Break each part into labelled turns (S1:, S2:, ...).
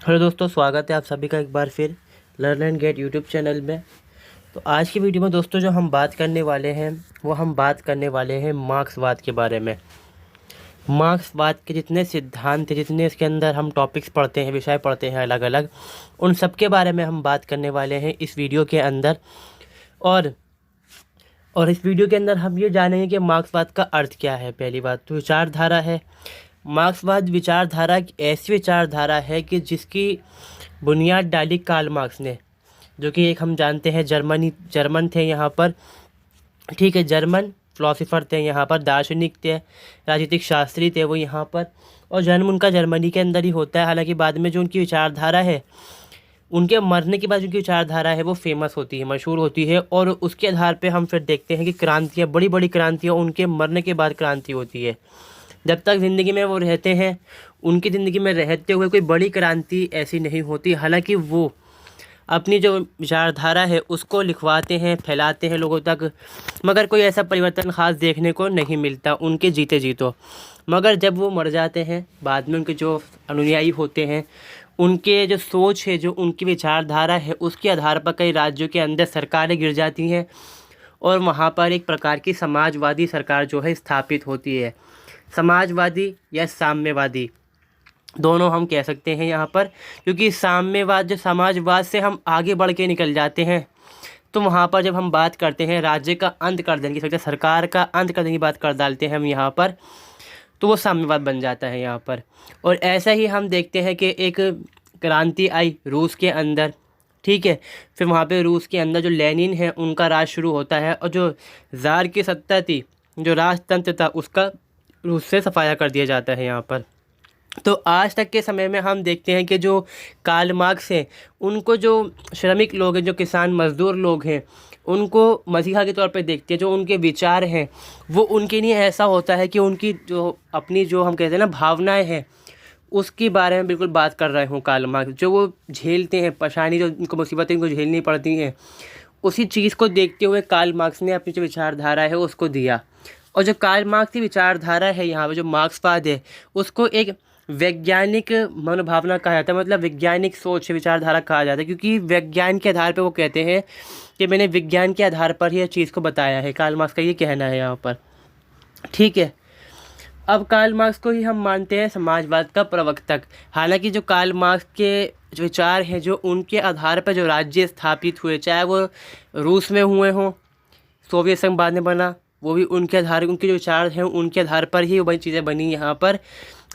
S1: Hello दोस्तों, स्वागत है आप सभी का एक बार फिर learn and get YouTube channel में। तो आज की वीडियो में दोस्तों जो हम बात करने वाले हैं वो हम बात करने वाले हैं मार्क्सवाद के बारे में। मार्क्सवाद के जितने सिद्धांत हैं, जितने इसके अंदर हम टॉपिक्स पढ़ते हैं, विषय पढ़ते हैं अलग अलग, उन सब के बारे में हम बात करने वाले हैं इस वीडियो के अंदर। और इस वीडियो के अंदर हम ये जानेंगे कि मार्क्सवाद का अर्थ क्या है। पहली बात तो विचारधारा है। मार्क्सवाद विचारधारा एक ऐसी विचारधारा है कि जिसकी बुनियाद डाली कार्ल मार्क्स ने, जो कि एक हम जानते हैं जर्मन थे यहाँ पर। ठीक है, जर्मन फिलोसोफर थे यहाँ पर, दार्शनिक थे, राजनीतिक शास्त्री थे वो यहाँ पर। और जन्म उनका जर्मनी के अंदर ही होता है। हालांकि बाद में जो उनकी विचारधारा है, उनके मरने के बाद उनकी विचारधारा है वो फेमस होती है, मशहूर होती है। और उसके आधार पे हम फिर देखते हैं कि क्रांतियाँ, बड़ी बड़ी क्रांतियाँ उनके मरने के बाद क्रांति होती है। जब तक ज़िंदगी में वो रहते हैं, उनकी ज़िंदगी में रहते हुए कोई बड़ी क्रांति ऐसी नहीं होती। हालांकि वो अपनी जो विचारधारा है उसको लिखवाते हैं, फैलाते हैं लोगों तक, मगर कोई ऐसा परिवर्तन ख़ास देखने को नहीं मिलता उनके जीते जी तो। मगर जब वो मर जाते हैं, बाद में उनके जो अनुयायी होते हैं, उनके जो सोच है, जो उनकी विचारधारा है, उसके आधार पर कई राज्यों के अंदर सरकारें गिर जाती हैं और वहाँ पर एक प्रकार की समाजवादी सरकार जो है स्थापित होती है। समाजवादी या साम्यवादी दोनों हम कह सकते हैं यहाँ पर, क्योंकि साम्यवाद, जो समाजवाद से हम आगे बढ़ के निकल जाते हैं, तो वहाँ पर जब हम बात करते हैं राज्य का अंत कर देने की, सरकार का अंत करने की बात कर डालते हैं हम यहाँ पर, तो वो साम्यवाद बन जाता है यहाँ पर। और ऐसा ही हम देखते हैं कि एक क्रांति आई रूस के अंदर। ठीक है, फिर वहाँ पे रूस के अंदर जो लेनिन है उनका राज शुरू होता है, और जो ज़ार की सत्ता थी, जो राजतंत्र था, उसका रूस से सफाया कर दिया जाता है यहाँ पर। तो आज तक के समय में हम देखते हैं कि जो कार्ल मार्क्स हैं, उनको जो श्रमिक लोग हैं, जो किसान मज़दूर लोग हैं, उनको मसीहा के तौर पे देखते हैं। जो उनके विचार हैं वो उनके लिए ऐसा होता है कि उनकी जो अपनी, जो हम कहते हैं ना, भावनाएं हैं, उसके बारे में बिल्कुल बात कर रहे हूँ। कार्ल मार्क्स जो वो झेलते हैं, परेशानी जो उनको, मुसीबतें उनको झेलनी पड़ती हैं, उसी चीज़ को देखते हुए कार्ल मार्क्स ने अपनी जो विचारधारा है उसको दिया। और जो कार्ल मार्क्स की विचारधारा है यहाँ पर, जो मार्क्सवाद है, उसको एक वैज्ञानिक मनोभावना कहा जाता है, मतलब वैज्ञानिक सोच विचारधारा कहा जाता है, क्योंकि विज्ञान के आधार पर वो कहते हैं कि मैंने विज्ञान के आधार पर ही ये चीज़ को बताया है। कार्ल मार्क्स का ये कहना है यहाँ पर। ठीक है, अब कार्ल मार्क्स को ही हम मानते हैं समाजवाद का प्रवर्तक। हालांकि जो कार्ल मार्क्स के जो विचार हैं, जो उनके आधार पर जो राज्य स्थापित हुए, चाहे वो रूस में हुए हों, सोवियत संघ बाद में बना, वो भी उनके आधार, उनके जो विचार हैं उनके आधार पर ही वही चीज़ें बनी यहाँ पर।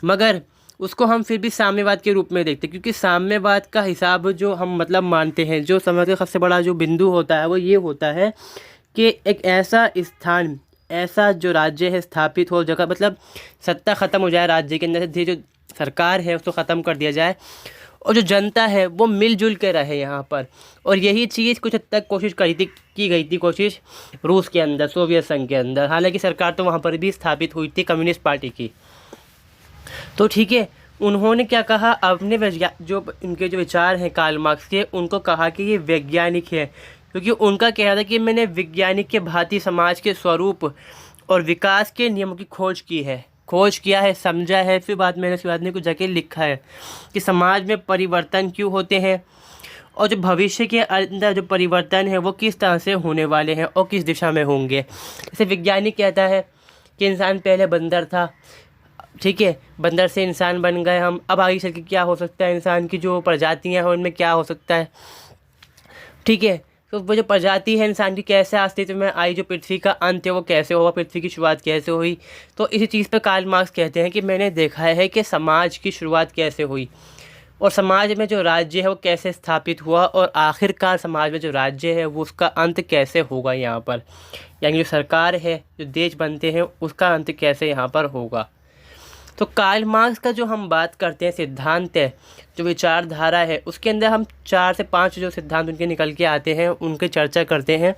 S1: मगर उसको हम फिर भी साम्यवाद के रूप में देखते हैं, क्योंकि साम्यवाद का हिसाब जो हम मतलब मानते हैं, जो समाज का सबसे बड़ा जो बिंदु होता है वो ये होता है कि एक ऐसा स्थान, ऐसा जो राज्य है स्थापित हो, जगह मतलब सत्ता ख़त्म हो जाए राज्य के अंदर से, जो सरकार है उसको ख़त्म कर दिया जाए, और जो जनता है वो मिलजुल के रहे यहाँ पर। और यही चीज़ कुछ हद तक कोशिश की गई थी कोशिश रूस के अंदर, सोवियत संघ के अंदर। हालांकि सरकार तो वहाँ पर भी स्थापित हुई थी कम्युनिस्ट पार्टी की। तो ठीक है, उन्होंने क्या कहा, अपने जो इनके जो विचार हैं कार्ल मार्क्स के, उनको कहा कि ये वैज्ञानिक है, क्योंकि उनका कहना था कि मैंने वैज्ञानिक के भांति समाज के स्वरूप और विकास के नियमों की खोज किया है, समझा है। फिर बाद मैंने उसके बाद में कुछ जगह लिखा है कि समाज में परिवर्तन क्यों होते हैं, और जो भविष्य के अंदर जो परिवर्तन है वो किस तरह से होने वाले हैं और किस दिशा में होंगे। जैसे वैज्ञानिक कहता है कि इंसान पहले बंदर था, ठीक है, बंदर से इंसान बन गए हम, अब आगे चल के क्या हो सकता है, इंसान की जो प्रजातियां हैं उनमें क्या हो सकता है। ठीक है, तो वो जो प्रजाति है इंसान की कैसे अस्तित्व में आई, जो पृथ्वी का अंत है वो कैसे हुआ, पृथ्वी की शुरुआत कैसे हुई। तो इसी चीज़ पर कार्ल मार्क्स कहते हैं कि मैंने देखा है कि समाज की शुरुआत कैसे हुई, और समाज में जो राज्य है वो कैसे स्थापित हुआ, और आखिरकार समाज में जो राज्य है वो उसका अंत कैसे होगा यहाँ पर, यानी जो सरकार है, जो देश बनते हैं, उसका अंत कैसे यहाँ पर होगा। तो कार्ल मार्क्स का जो हम बात करते हैं सिद्धांत है, जो विचारधारा है, उसके अंदर हम 4 से 5 जो सिद्धांत उनके निकल के आते हैं उनकी चर्चा करते हैं,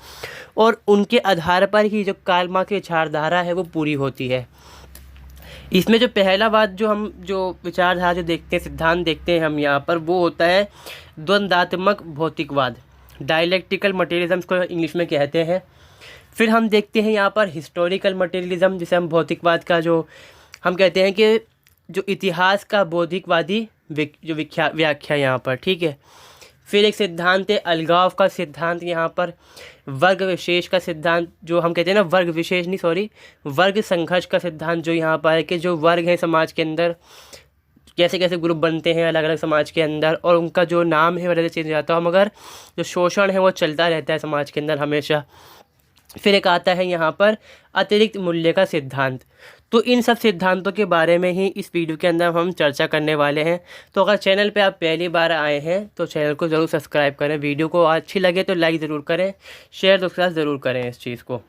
S1: और उनके आधार पर ही जो कार्ल मार्क्स की विचारधारा है वो पूरी होती है। इसमें जो पहला बात जो हम जो विचारधारा जो देखते हैं, सिद्धांत देखते हैं हम यहाँ पर, वो होता है द्वंद्वात्मक भौतिकवाद, डायलेक्टिकल मटेरियलिज्म को इंग्लिश में कहते हैं। फिर हम देखते हैं यहाँ पर हिस्टोरिकल मटेरियलिज्म, जिसे हम भौतिकवाद का जो हम कहते हैं कि जो इतिहास का बौद्धिकवादी जो व्याख्या यहाँ पर, ठीक है। फिर एक सिद्धांत है अलगाव का सिद्धांत, यहाँ पर वर्ग विशेष का सिद्धांत, जो हम कहते हैं ना वर्ग विशेष नहीं सॉरी वर्ग संघर्ष का सिद्धांत, जो यहाँ पर है कि जो वर्ग हैं समाज के अंदर, कैसे कैसे ग्रुप बनते हैं अलग अलग समाज के अंदर, और उनका जो नाम है वजह से चेंज हो जाता है, मगर जो शोषण है वो चलता रहता है समाज के अंदर हमेशा। फिर एक आता है यहाँ पर अतिरिक्त मूल्य का सिद्धांत। तो इन सब सिद्धांतों के बारे में ही इस वीडियो के अंदर हम चर्चा करने वाले हैं। तो अगर चैनल पे आप पहली बार आए हैं तो चैनल को ज़रूर सब्सक्राइब करें, वीडियो को अच्छी लगे तो लाइक ज़रूर करें, शेयर दोस्तों के साथ ज़रूर करें इस चीज़ को।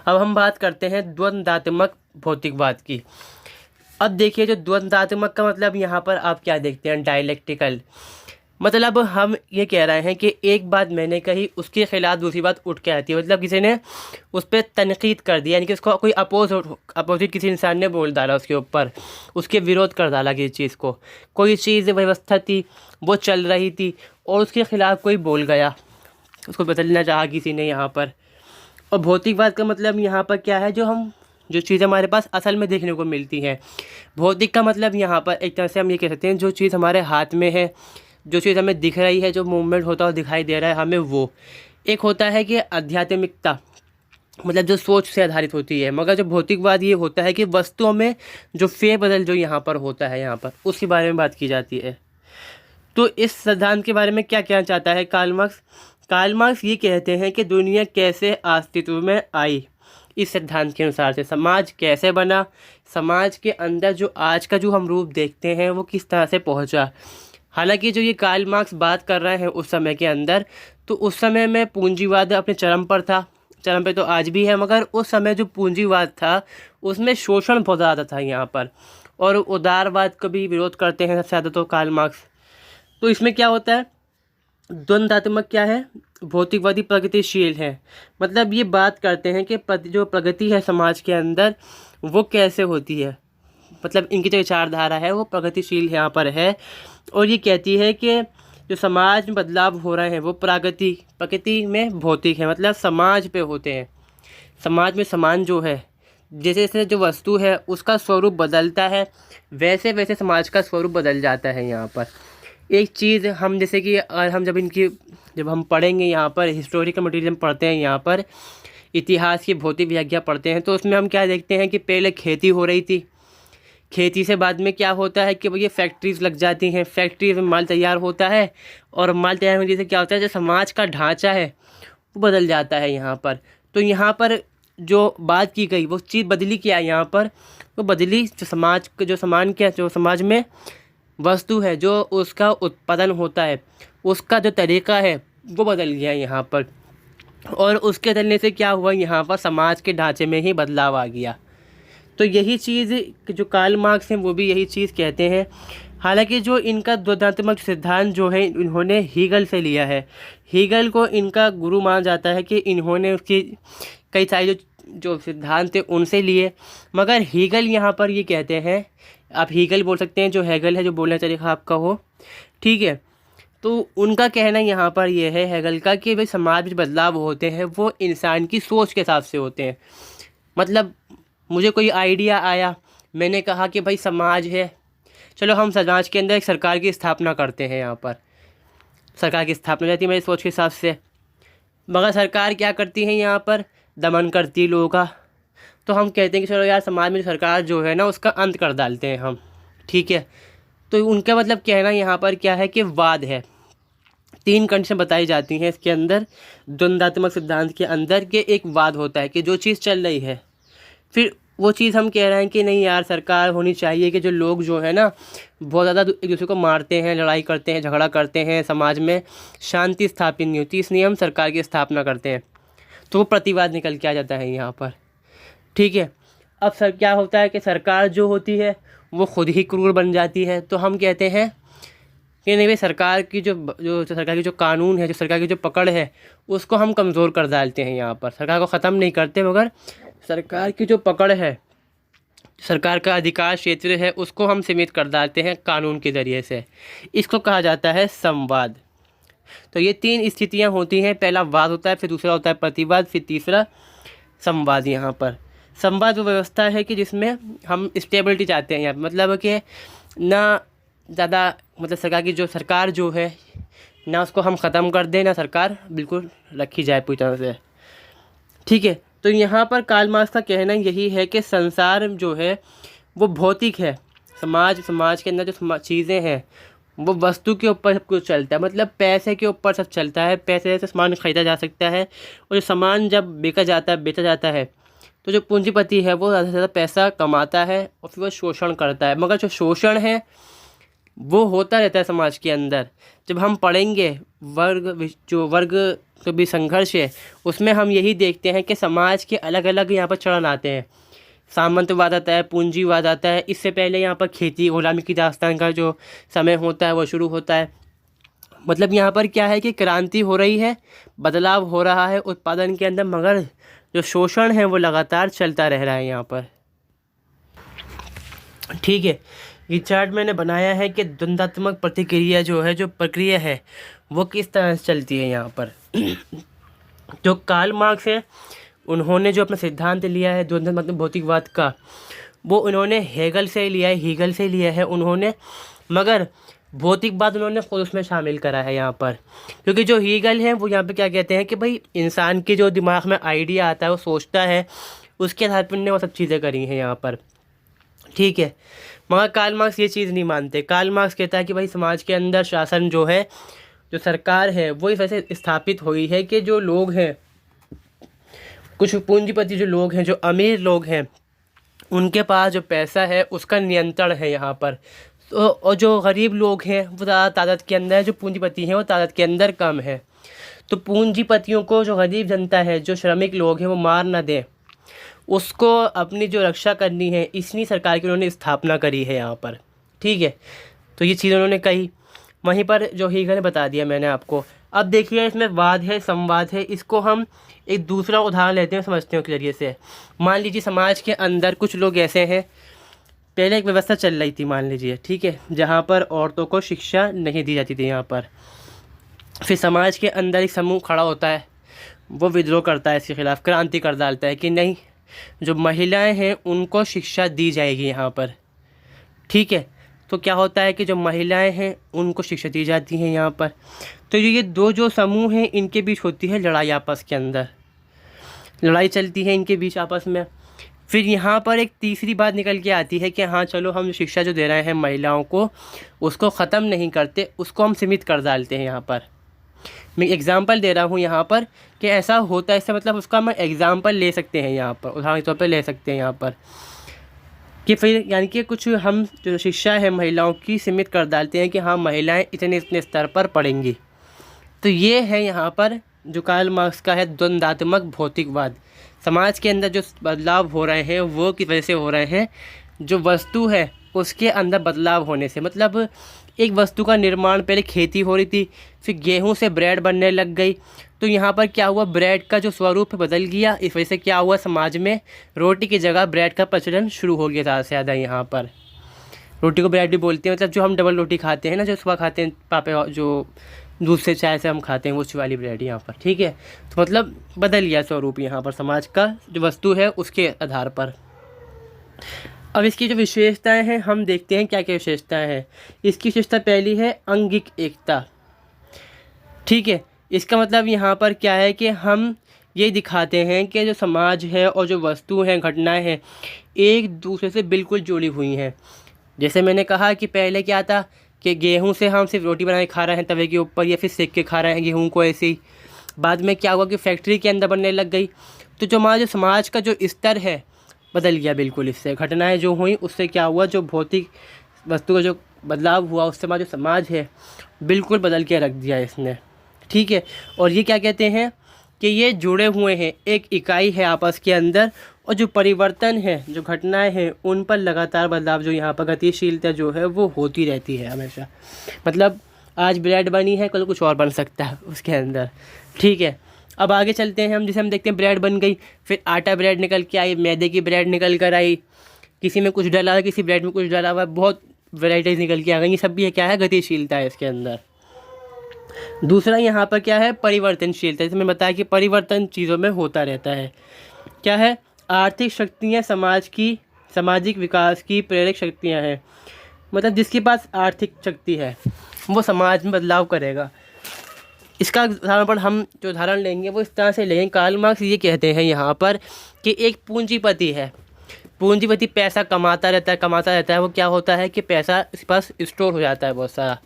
S1: अब हम बात करते हैं द्वंद्वात्मक भौतिकवाद की। अब देखिए, जो द्वंद्वात्मक का मतलब यहाँ पर आप क्या देखते हैं, डायलेक्टिकल, मतलब हम ये कह रहे हैं कि एक बात मैंने कही उसके खिलाफ दूसरी बात उठ के आती है, मतलब किसी ने उस पर तनकीद कर दिया, यानी कि उसको कोई अपोजिट किसी इंसान ने बोल डाला उसके ऊपर, उसके विरोध कर डाला किसी चीज़ को, कोई चीज़ व्यवस्था थी वो चल रही थी और उसके खिलाफ कोई बोल गया, उसको बदलना चाहा किसी ने यहाँ पर। और भौतिकवाद का मतलब यहाँ पर क्या है, जो चीज़ हमारे पास असल में देखने को मिलती है। भौतिक का मतलब यहाँ पर एक तरह से हम ये कह सकते हैं जो चीज़ हमारे हाथ में है, जो चीज़ हमें दिख रही है, जो मूवमेंट होता हुआ दिखाई दे रहा है हमें, वो एक होता है कि आध्यात्मिकता, मतलब जो सोच से आधारित होती है। मगर जो भौतिकवाद ये होता है कि वस्तुओं में जो फेरबदल जो यहाँ पर होता है, यहाँ पर उसके बारे में बात की जाती है। तो इस सिद्धांत के बारे में क्या कहना चाहता है कार्ल मार्क्स? कार्ल मार्क्स ये कहते हैं कि दुनिया कैसे अस्तित्व में आई, इस सिद्धांत के अनुसार से समाज कैसे बना, समाज के अंदर जो आज का जो हम रूप देखते हैं वो किस तरह से पहुंचा। हालांकि जो ये कार्ल मार्क्स बात कर रहे हैं उस समय के अंदर, तो उस समय में पूंजीवाद अपने चरम पर था, चरम पे तो आज भी है, मगर उस समय जो पूंजीवाद था उसमें शोषण बहुत ज़्यादा था यहाँ पर, और उदारवाद का भी विरोध करते हैं सबसे ज़्यादा तो कार्ल मार्क्स। तो इसमें क्या होता है, द्वंद्वात्मक क्या है, भौतिकवादी प्रगतिशील है, मतलब ये बात करते हैं कि जो प्रगति है समाज के अंदर वो कैसे होती है, मतलब इनकी जो विचारधारा है वो प्रगतिशील यहाँ पर है। और ये कहती है कि जो समाज में बदलाव हो रहे हैं वो प्रकृति में भौतिक है, मतलब समाज पे होते हैं। समाज में समान जो है, जैसे जैसे जो वस्तु है उसका स्वरूप बदलता है वैसे वैसे समाज का स्वरूप बदल जाता है। यहाँ पर एक चीज़ हम जैसे कि हम जब हम पढ़ेंगे यहाँ पर हिस्टोरिकल मटेरियल पढ़ते हैं, यहाँ पर इतिहास की भौतिक विज्ञान पढ़ते हैं, तो उसमें हम क्या देखते हैं कि पहले खेती हो रही थी, खेती से बाद में क्या होता है कि ये फैक्ट्रीज़ लग जाती हैं, फैक्ट्रीज में माल तैयार होता है, और माल तैयार होने से क्या होता है जो समाज का ढांचा है वो बदल जाता है यहाँ पर। तो यहाँ पर जो बात की गई वो चीज़ बदली क्या है, यहाँ पर वो बदली जो समाज में वस्तु है, जो उसका उत्पादन होता है, उसका जो तरीका है वो बदल गया यहाँ पर, और उसके बदलने से क्या हुआ, यहाँ पर समाज के ढांचे में ही बदलाव आ गया। तो यही चीज़ जो कार्ल मार्क्स हैं वो भी यही चीज़ कहते हैं। हालांकि जो इनका द्वंद्वात्मक सिद्धांत जो है इन्होंने हीगल से लिया है, हीगल को इनका गुरु माना जाता है कि इन्होंने उसकी कई सारे जो सिद्धांत थे उनसे लिए। मगर हीगल यहाँ पर ये कहते हैं, आप हीगल बोल सकते हैं, जो हेगल है, जो बोलने का तरीका आपका हो, ठीक है। तो उनका कहना यहाँ पर यह है हेगल का कि भाई समाज में बदलाव होते हैं वो इंसान की सोच के हिसाब से होते हैं। मतलब मुझे कोई आइडिया आया, मैंने कहा कि भाई समाज है, चलो हम समाज के अंदर एक सरकार की स्थापना करते हैं, यहाँ पर सरकार की स्थापना जाती है मेरी सोच के हिसाब से। मगर सरकार क्या करती है, यहाँ पर दमन करती है लोगों का। तो हम कहते हैं कि चलो यार समाज में सरकार जो है ना उसका अंत कर डालते हैं हम, ठीक है। तो उनका मतलब कहना यहाँ पर क्या है कि वाद है, 3 कंडीशन बताई जाती हैं इसके अंदर द्वंद्वात्मक सिद्धांत के अंदर, कि एक वाद होता है कि जो चीज़ चल रही है, फिर वो चीज़ हम कह रहे हैं कि नहीं यार सरकार होनी चाहिए, कि जो लोग जो है ना बहुत ज़्यादा एक दूसरे को मारते हैं, लड़ाई करते हैं, झगड़ा करते हैं, समाज में शांति स्थापित नहीं होती, इसलिए हम सरकार की स्थापना करते हैं। तो वो प्रतिवाद निकल के आ जाता है यहाँ पर, ठीक है। अब सर क्या होता है कि सरकार जो होती है वो खुद ही क्रूर बन जाती है। तो हम कहते हैं कि नहीं भाई सरकार की जो सरकार की जो कानून है, जो सरकार की जो पकड़ है उसको हम कमज़ोर कर डालते हैं। यहाँ पर सरकार को ख़त्म नहीं करते, मगर सरकार की जो पकड़ है, सरकार का अधिकार क्षेत्र है, उसको हम सीमित कर डालते हैं कानून के ज़रिए से। इसको कहा जाता है संवाद। तो ये 3 स्थितियाँ होती हैं, पहला वाद होता है, फिर दूसरा होता है प्रतिवाद, फिर तीसरा संवाद। यहाँ पर संवाद वो व्यवस्था है कि जिसमें हम स्टेबिलिटी चाहते हैं, यहाँ मतलब कि ना ज़्यादा मतलब सरकार जो है ना उसको हम ख़त्म कर दें ना सरकार बिल्कुल रखी जाए पूरी तरह से। ठीक है, तो यहाँ पर कार्ल मार्क्स का कहना यही है कि संसार जो है वो भौतिक है। समाज के अंदर जो चीज़ें हैं वो वस्तु के ऊपर सब कुछ चलता है, मतलब पैसे के ऊपर सब चलता है। पैसे से सामान खरीदा जा सकता है और जो सामान जब बेचा जाता है तो जो पूंजीपति है वो ज़्यादा से ज़्यादा पैसा कमाता है और फिर वो शोषण करता है। मगर जो शोषण है वो होता रहता है समाज के अंदर। जब हम पढ़ेंगे वर्ग के भी संघर्ष है उसमें हम यही देखते हैं कि समाज के अलग अलग यहाँ पर चरण आते हैं। सामंतवाद आता है, पूंजीवाद आता है, इससे पहले यहाँ पर खेती गुलामी की दास्तान का जो समय होता है वो शुरू होता है। मतलब यहाँ पर क्या है कि क्रांति हो रही है, बदलाव हो रहा है उत्पादन के अंदर, मगर जो शोषण है वो लगातार चलता रह रहा है यहाँ पर। ठीक है, ये चार्ट मैंने बनाया है कि द्वंद्वात्मक प्रतिक्रिया जो प्रक्रिया है वो किस तरह से चलती है यहाँ पर। जो कार्ल मार्क्स है उन्होंने जो अपना सिद्धांत लिया है द्वंद्वात्मक भौतिकवाद का, वो उन्होंने हीगल से लिया है उन्होंने, मगर भौतिकवाद उन्होंने खुद उसमें शामिल करा है यहाँ पर। क्योंकि जो हीगल है वो यहाँ पे क्या कहते हैं कि भाई इंसान के जो दिमाग में आइडिया आता है वो सोचता है, उसके आधार पर उन्होंने वो सब चीज़ें करी हैं यहाँ पर। ठीक है, मगर कार्ल मार्क्स ये चीज़ नहीं मानते। कार्ल मार्क्स कहता है कि भाई समाज के अंदर शासन जो है, जो सरकार है वो इस वजह से स्थापित हुई है कि जो लोग हैं, कुछ पूंजीपति जो लोग हैं, जो अमीर लोग हैं, उनके पास जो पैसा है उसका नियंत्रण है यहाँ पर। तो और जो गरीब लोग हैं वो ज़्यादा तादाद के अंदर है, जो पूंजीपति हैं वो तादाद के अंदर कम है। तो पूंजीपतियों को जो गरीब जनता है, जो श्रमिक लोग हैं वो मार ना दें, उसको अपनी जो रक्षा करनी है, इसलिए सरकार की उन्होंने स्थापना करी है यहाँ पर। ठीक है, तो ये चीज़ उन्होंने कही, वहीं पर जो हीगल ने बता दिया मैंने आपको। अब देखिए इसमें वाद है, संवाद है, इसको हम एक दूसरा उदाहरण लेते हैं समझते के जरिए से। मान लीजिए समाज के अंदर कुछ लोग ऐसे हैं, पहले एक व्यवस्था चल रही थी मान लीजिए, ठीक है, जहाँ पर औरतों को शिक्षा नहीं दी जाती थी यहाँ पर। फिर समाज के अंदर एक समूह खड़ा होता है, वो विद्रोह करता है, इसके खिलाफ क्रांति कर डालता है कि नहीं, जो महिलाएं हैं उनको शिक्षा दी जाएगी यहाँ पर। ठीक है, तो क्या होता है कि जो महिलाएं हैं उनको शिक्षा दी जाती हैं यहाँ पर। तो ये दो जो समूह हैं इनके बीच होती है लड़ाई, आपस के अंदर लड़ाई चलती है इनके बीच आपस में। फिर यहाँ पर एक तीसरी बात निकल के आती है कि हाँ चलो हम शिक्षा जो दे रहे हैं महिलाओं को, उसको ख़त्म नहीं करते, उसको हम सीमित कर डालते हैं यहाँ पर। मैं एग्ज़ाम्पल दे रहा हूँ यहाँ पर कि ऐसा होता है, इससे मतलब उसका हम एग्ज़ाम्पल ले सकते हैं यहाँ पर, उदाहरण के तौर पर ले सकते हैं यहाँ पर कि फिर यानी कि कुछ हम जो शिक्षा है महिलाओं की सीमित कर डालते हैं कि हाँ महिलाएं इतने स्तर पर पढ़ेंगी। तो ये है यहाँ पर जो कार्ल मार्क्स का है द्वंद्वात्मक भौतिकवाद। समाज के अंदर जो बदलाव हो रहे हैं वो किस वजह से हो रहे हैं, जो वस्तु है उसके अंदर बदलाव होने से। मतलब एक वस्तु का निर्माण, पहले खेती हो रही थी, फिर गेहूं से ब्रेड बनने लग गई, तो यहाँ पर क्या हुआ, ब्रेड का जो स्वरूप बदल गया। इस वजह से क्या हुआ, समाज में रोटी की जगह ब्रेड का प्रचलन शुरू हो गया ज़्यादा से ज़्यादा। यहाँ पर रोटी को ब्रेड भी बोलते हैं, मतलब जो हम डबल रोटी खाते हैं ना, जो सुबह खाते हैं पापे, जो दूध से चाय से हम खाते हैं, वो वाली ब्रेड यहाँ पर। ठीक है, तो मतलब बदल गया स्वरूप यहाँ पर समाज का, जो वस्तु है उसके आधार पर। अब इसकी जो विशेषताएं हैं हम देखते हैं क्या क्या विशेषताएं हैं। इसकी विशेषता पहली है अंगिक एकता। ठीक है, इसका मतलब यहाँ पर क्या है कि हम ये दिखाते हैं कि जो समाज है और जो वस्तु हैं, घटनाएं हैं, एक दूसरे से बिल्कुल जुड़ी हुई हैं। जैसे मैंने कहा कि पहले क्या था कि गेहूं से हम सिर्फ रोटी बना के खा रहे हैं तवे के ऊपर, या फिर सेक के खा रहे हैं गेहूं को ऐसे ही। बाद में क्या हुआ कि फैक्ट्री के अंदर बनने लग गई, तो जो हमारा जो समाज का जो स्तर है बदल गया बिल्कुल। इससे घटनाएं जो हुई उससे क्या हुआ, जो भौतिक वस्तु का जो बदलाव हुआ उससे हमारा जो समाज है बिल्कुल बदल के रख दिया इसने। ठीक है, और ये क्या कहते हैं कि ये जुड़े हुए हैं, एक इकाई है आपस के अंदर, और जो परिवर्तन है, जो घटनाएं हैं, उन पर लगातार बदलाव, जो यहाँ पर गतिशीलता जो है वो होती रहती है हमेशा। मतलब आज ब्रेड बनी है, कल कुछ और बन सकता है उसके अंदर। ठीक है, अब आगे चलते हैं हम। जैसे हम देखते हैं ब्रेड बन गई, फिर आटा ब्रेड निकल के आई, मैदे की ब्रेड निकल कर आई, किसी में कुछ डाला हुआ, किसी ब्रेड में कुछ डाला हुआ, बहुत वैराइटीज़ निकल के आ गई। ये सब भी है क्या है, गतिशीलता है इसके अंदर। दूसरा यहाँ पर क्या है, परिवर्तनशीलता। जैसे मैं बताया कि परिवर्तन चीज़ों में होता रहता है। क्या है, आर्थिक शक्तियाँ समाज की, सामाजिक विकास की प्रेरक शक्तियाँ हैं। मतलब जिसके पास आर्थिक शक्ति है वो समाज में बदलाव करेगा। इसका उदाहरण हम जो उदाहरण लेंगे वो इस तरह से लेंगे। कार्ल मार्क्स ये कहते हैं यहाँ पर कि एक पूंजीपति है, पूंजीपति पैसा कमाता रहता है। वो क्या होता है कि पैसा इसके पास स्टोर हो जाता है बहुत सारा,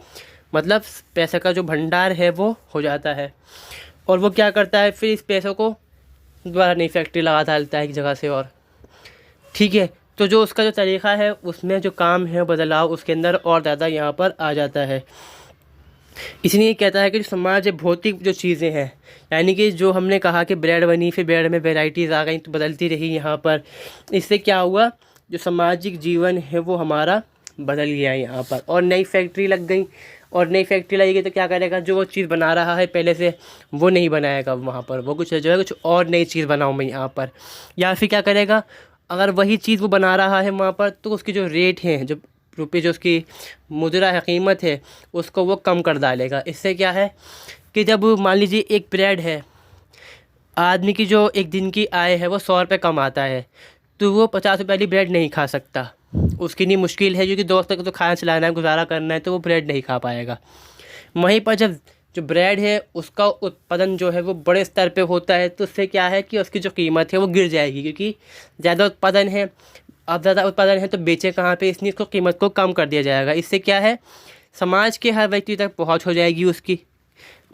S1: मतलब पैसे का जो भंडार है वो हो जाता है। और वो क्या करता है, फिर इस पैसों को दोबारा नई फैक्ट्री लगा डालता है एक जगह से और, ठीक है। तो जो उसका जो तरीक़ा है उसमें जो काम है बदलाव उसके अंदर और ज़्यादा यहाँ पर आ जाता है। इसलिए कहता है कि जो समाज है भौतिक जो चीज़ें हैं, यानी कि जो हमने कहा कि ब्रेड बनी, फिर ब्रेड में वेराइटीज़ आ गई तो बदलती रही यहाँ पर, इससे क्या हुआ, जो सामाजिक जीवन है वो हमारा बदल गया यहाँ पर। और नई फैक्ट्री लग गई, और नई फैक्ट्री लगेगी तो क्या करेगा, जो वो चीज़ बना रहा है पहले से वो नहीं बनाएगा वहाँ पर, वो कुछ जो है कुछ और नई चीज़ बनाऊँ मैं यहाँ पर। या फिर क्या करेगा, अगर वही चीज़ वो बना रहा है वहाँ पर तो उसकी जो रेट हैं, जो रुपये, जो उसकी मुद्रा है, कीमत है, उसको वो कम कर डालेगा। इससे क्या है कि जब मान लीजिए एक ब्रेड है, आदमी की जो एक दिन की आय है वो 100 रुपये कमाता है, तो वो 50 रुपये वाली ब्रेड नहीं खा सकता, उसकी इतनी मुश्किल है, क्योंकि दोस्त तक तो खाना चलाना है, गुजारा करना है, तो वो ब्रेड नहीं खा पाएगा। वहीं पर जब जो ब्रेड है उसका उत्पादन जो है वो बड़े स्तर पे होता है, तो उससे क्या है कि उसकी जो कीमत है वो गिर जाएगी, क्योंकि ज़्यादा उत्पादन है, अब ज़्यादा उत्पादन है तो बेचे कहाँ पे, इसलिए इसको कीमत को कम कर दिया जाएगा। इससे क्या है, समाज के हर व्यक्ति तक पहुँच हो जाएगी उसकी,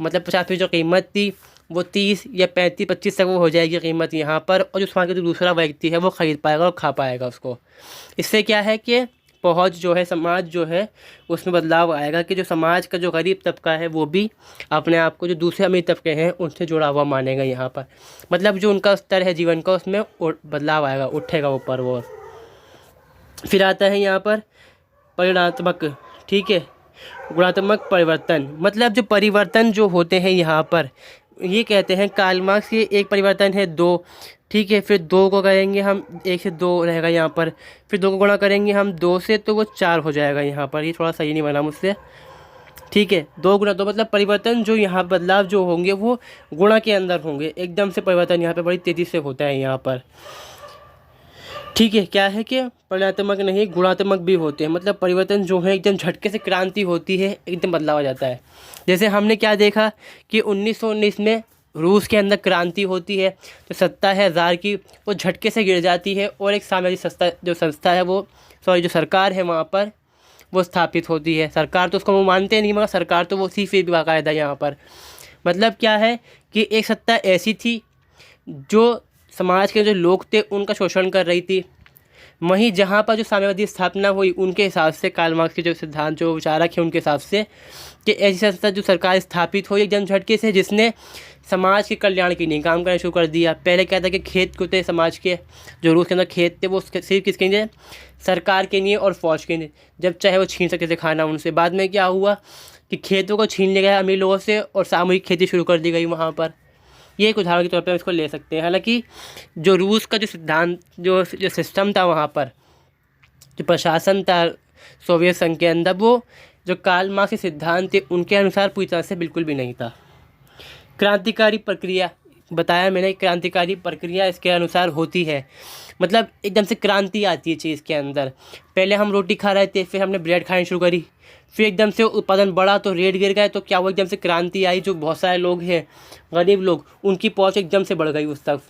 S1: मतलब 50 रुपये जो कीमत थी वो 30 या 35-25 तक वो हो जाएगी कीमत यहाँ पर, और जो समाज का जो दूसरा व्यक्ति है वो ख़रीद पाएगा और खा पाएगा उसको। इससे क्या है कि पहुँच जो है, समाज जो है उसमें बदलाव आएगा, कि जो समाज का जो गरीब तबका है वो भी अपने आप को जो दूसरे अमीर तबके हैं उनसे जुड़ा हुआ मानेगा यहाँ पर, मतलब जो उनका स्तर है जीवन का उसमें बदलाव आएगा, उठेगा ऊपर वो। फिर आता है यहाँ पर परिणात्मक, ठीक है, गुणात्मक परिवर्तन, मतलब जो परिवर्तन जो होते हैं यहाँ पर, ये कहते हैं कार्ल मार्क्स के एक परिवर्तन है 2, ठीक है। फिर 2 को करेंगे हम, 1 से 2 रहेगा यहाँ पर, फिर 2 को गुणा करेंगे हम 2 से तो वो 4 हो जाएगा यहाँ पर। ये थोड़ा सही नहीं बना मुझसे, ठीक है। 2 गुणा 2 मतलब परिवर्तन जो यहाँ बदलाव जो होंगे वो गुणा के अंदर होंगे, एकदम से परिवर्तन यहाँ पर बड़ी तेज़ी से होता है यहाँ पर, ठीक है। क्या है कि परिणात्मक नहीं गुणात्मक भी होते हैं, मतलब परिवर्तन जो है एकदम झटके से क्रांति होती है, एकदम बदलाव आ जाता है। जैसे हमने क्या देखा कि 1919 में रूस के अंदर क्रांति होती है, तो सत्ता है ज़ार की वो झटके से गिर जाती है, और एक सामाजिक संस्था है वो, जो सरकार है वहाँ पर वो स्थापित होती है। सरकार तो उसको वो मानते नहीं, मगर सरकार तो वो उसी फिर भी बाकायदा यहाँ पर, मतलब क्या है कि एक सत्ता ऐसी थी जो समाज के जो लोग थे उनका शोषण कर रही थी। वहीं जहाँ पर जो साम्यवादी स्थापना हुई उनके हिसाब से, कार्ल मार्क्स के जो सिद्धांत जो विचारक हैं उनके हिसाब से, कि ऐसी संस्था जो सरकार स्थापित हुई एकदम झटके से, जिसने समाज के कल्याण के लिए काम करना शुरू कर दिया। पहले क्या था कि खेत को थे, समाज के जो रूस के अंदर खेत थे वो सिर्फ किसके लिए, सरकार के लिए और फौज के लिए, जब चाहे वो छीन सकते थे खाना उनसे। बाद में क्या हुआ कि खेतों को छीन लिया गया अमीर लोगों से और सामूहिक खेती शुरू कर दी गई वहाँ पर। ये एक उदाहरण के तौर पे हम इसको ले सकते हैं। हालांकि जो रूस का जो सिद्धांत जो सिस्टम था वहाँ पर, जो प्रशासन था सोवियत संघ के अंदर, वो जो कार्ल मार्क्स के सिद्धांत थे उनके अनुसार पूरी तरह से बिल्कुल भी नहीं था। क्रांतिकारी प्रक्रिया बताया मैंने, क्रांतिकारी प्रक्रिया इसके अनुसार होती है, मतलब एकदम से क्रांति आती है चीज़ के अंदर। पहले हम रोटी खा रहे थे, फिर हमने ब्रेड खानी शुरू करी, फिर एकदम से उत्पादन बढ़ा तो रेट गिर गए, तो क्या हुआ, एकदम से क्रांति आई। जो बहुत सारे लोग हैं गरीब लोग, उनकी पहुंच एकदम से बढ़ गई उस तक।